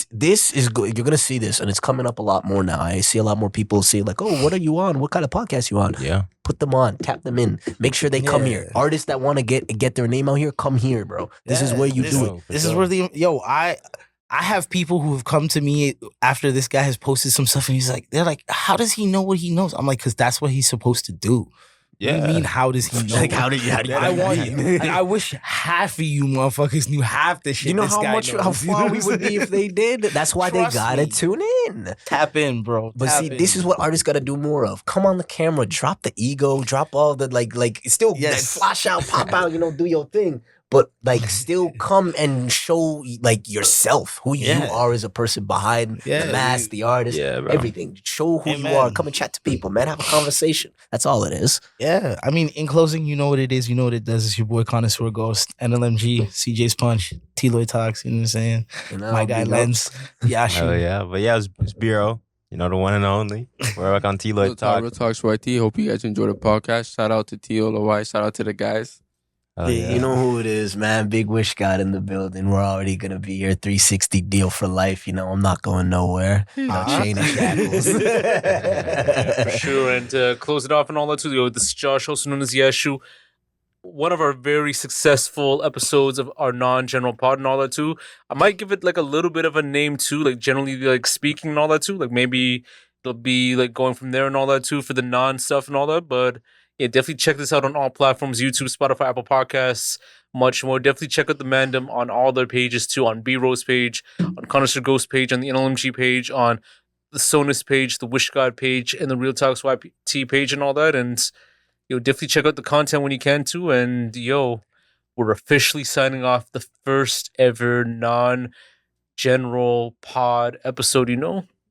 This is good. You're gonna see this, and it's coming up a lot more now. I see a lot more people say like, "Oh, what are you on? What kind of podcast you on?" Yeah. Put them on. Tap them in. Make sure they come here. Artists that want to get their name out here, come here, bro. This is where you do it. This is where I have people who have come to me after this guy has posted some stuff, and they're like, "How does he know what he knows?" I'm like, "Cause that's what he's supposed to do." Yeah. What do you mean, how does he know? Like, how do you? I wish half of you motherfuckers knew half the shit. You know this how guy much, knows. how You know far what we I'm would be saying? if they did. That's why Trust they gotta me. tune in. Tap in, bro. But see, this is what artists gotta do more of. Come on the camera, drop the ego, drop all the like still flash out, pop out, do your thing. But like still come and show like yourself, who you are as a person behind the mask, the artist, everything. Show who you are. Come and chat to people, man. Have a conversation. That's all it is. Yeah. I mean, in closing, you know what it is. You know what it does. It's your boy Connoisseur Ghost, NLMG, CJ's Punch, TLOY Talks, you know what I'm saying? My guy Lens, Yashu. Oh yeah. But yeah, it's Bureau. You know, the one and only. We're back on TLOY Talks. RealTalksYT. Hope you guys enjoy the podcast. Shout out to TLOY. Shout out to the guys. You know who it is, man. Big WishGxd in the building. We're already gonna be your 360 deal for life. I'm not going nowhere. No chain and shackles. For sure. And to close it off and all that too, this is Josh, also known as Yashu. One of our very successful episodes of our non-general pod and all that too. I might give it like a little bit of a name too, like generally like speaking and all that too. Like maybe it'll be like going from there and all that too for the non-stuff and all that. But yeah, definitely check this out on all platforms, YouTube, Spotify, Apple Podcasts, much more. Definitely check out the Mandem on all their pages too, on B-Rose page, on Connoisseur Ghost page, on the NLMG page, on the Sonus page, the WishGxd page, and the Real Talks YT page and all that. And definitely check out the content when you can too. And we're officially signing off the first ever non-general pod episode,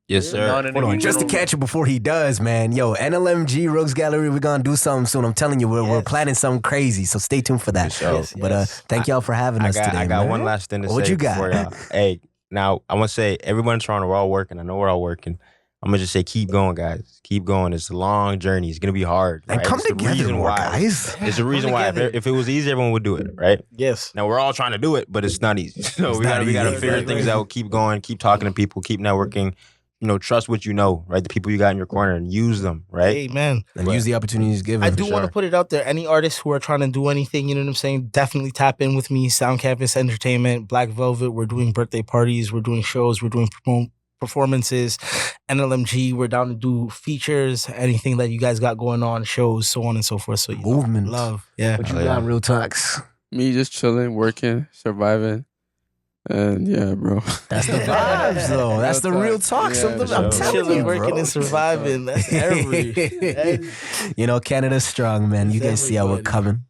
Yes, sir. Not in Hold on, just to general- catch you before he does, man. Yo, NLMG Rogues Gallery, we're gonna do something soon. I'm telling you, we're planning something crazy. So stay tuned for that. For sure. But thank y'all for having us today. I got man. one last thing to What say. you got? before y'all. Hey, now I want to say everyone in Toronto, we're all working. I know we're all working. I'm gonna just say, keep going, guys. Keep going. It's a long journey. It's gonna be hard. And right? come It's the together reason more, why. guys. It's the reason why. If it was easy, everyone would do it, right? Yes. Now we're all trying to do it, but it's not easy. So It's we not gotta easy. figure things out. Keep going. Keep talking to people. Keep networking. You know, trust what you know, right? The people you got in your corner and use them, right? Amen. And use the opportunities given. I do For want to sure. put it out there. Any artists who are trying to do anything, you know what I'm saying? Definitely tap in with me. Sound Campus Entertainment, Black Velvet. We're doing birthday parties. We're doing shows. We're doing performances. NLMG. We're down to do features. Anything that you guys got going on, shows, so on and so forth. So you know, Movement. love. Yeah. What you Oh, yeah. got, Real Talks? Me just chilling, working, surviving. And yeah, bro. That's the vibes, though. That's the real talks. Yeah, I'm for telling Chilling, you, working, bro. and surviving. That's every. You know, Canada's strong, man. You guys see how we're coming.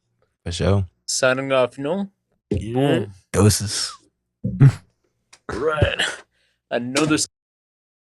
For sure. Signing off, no? Yeah. Doses. Right. Another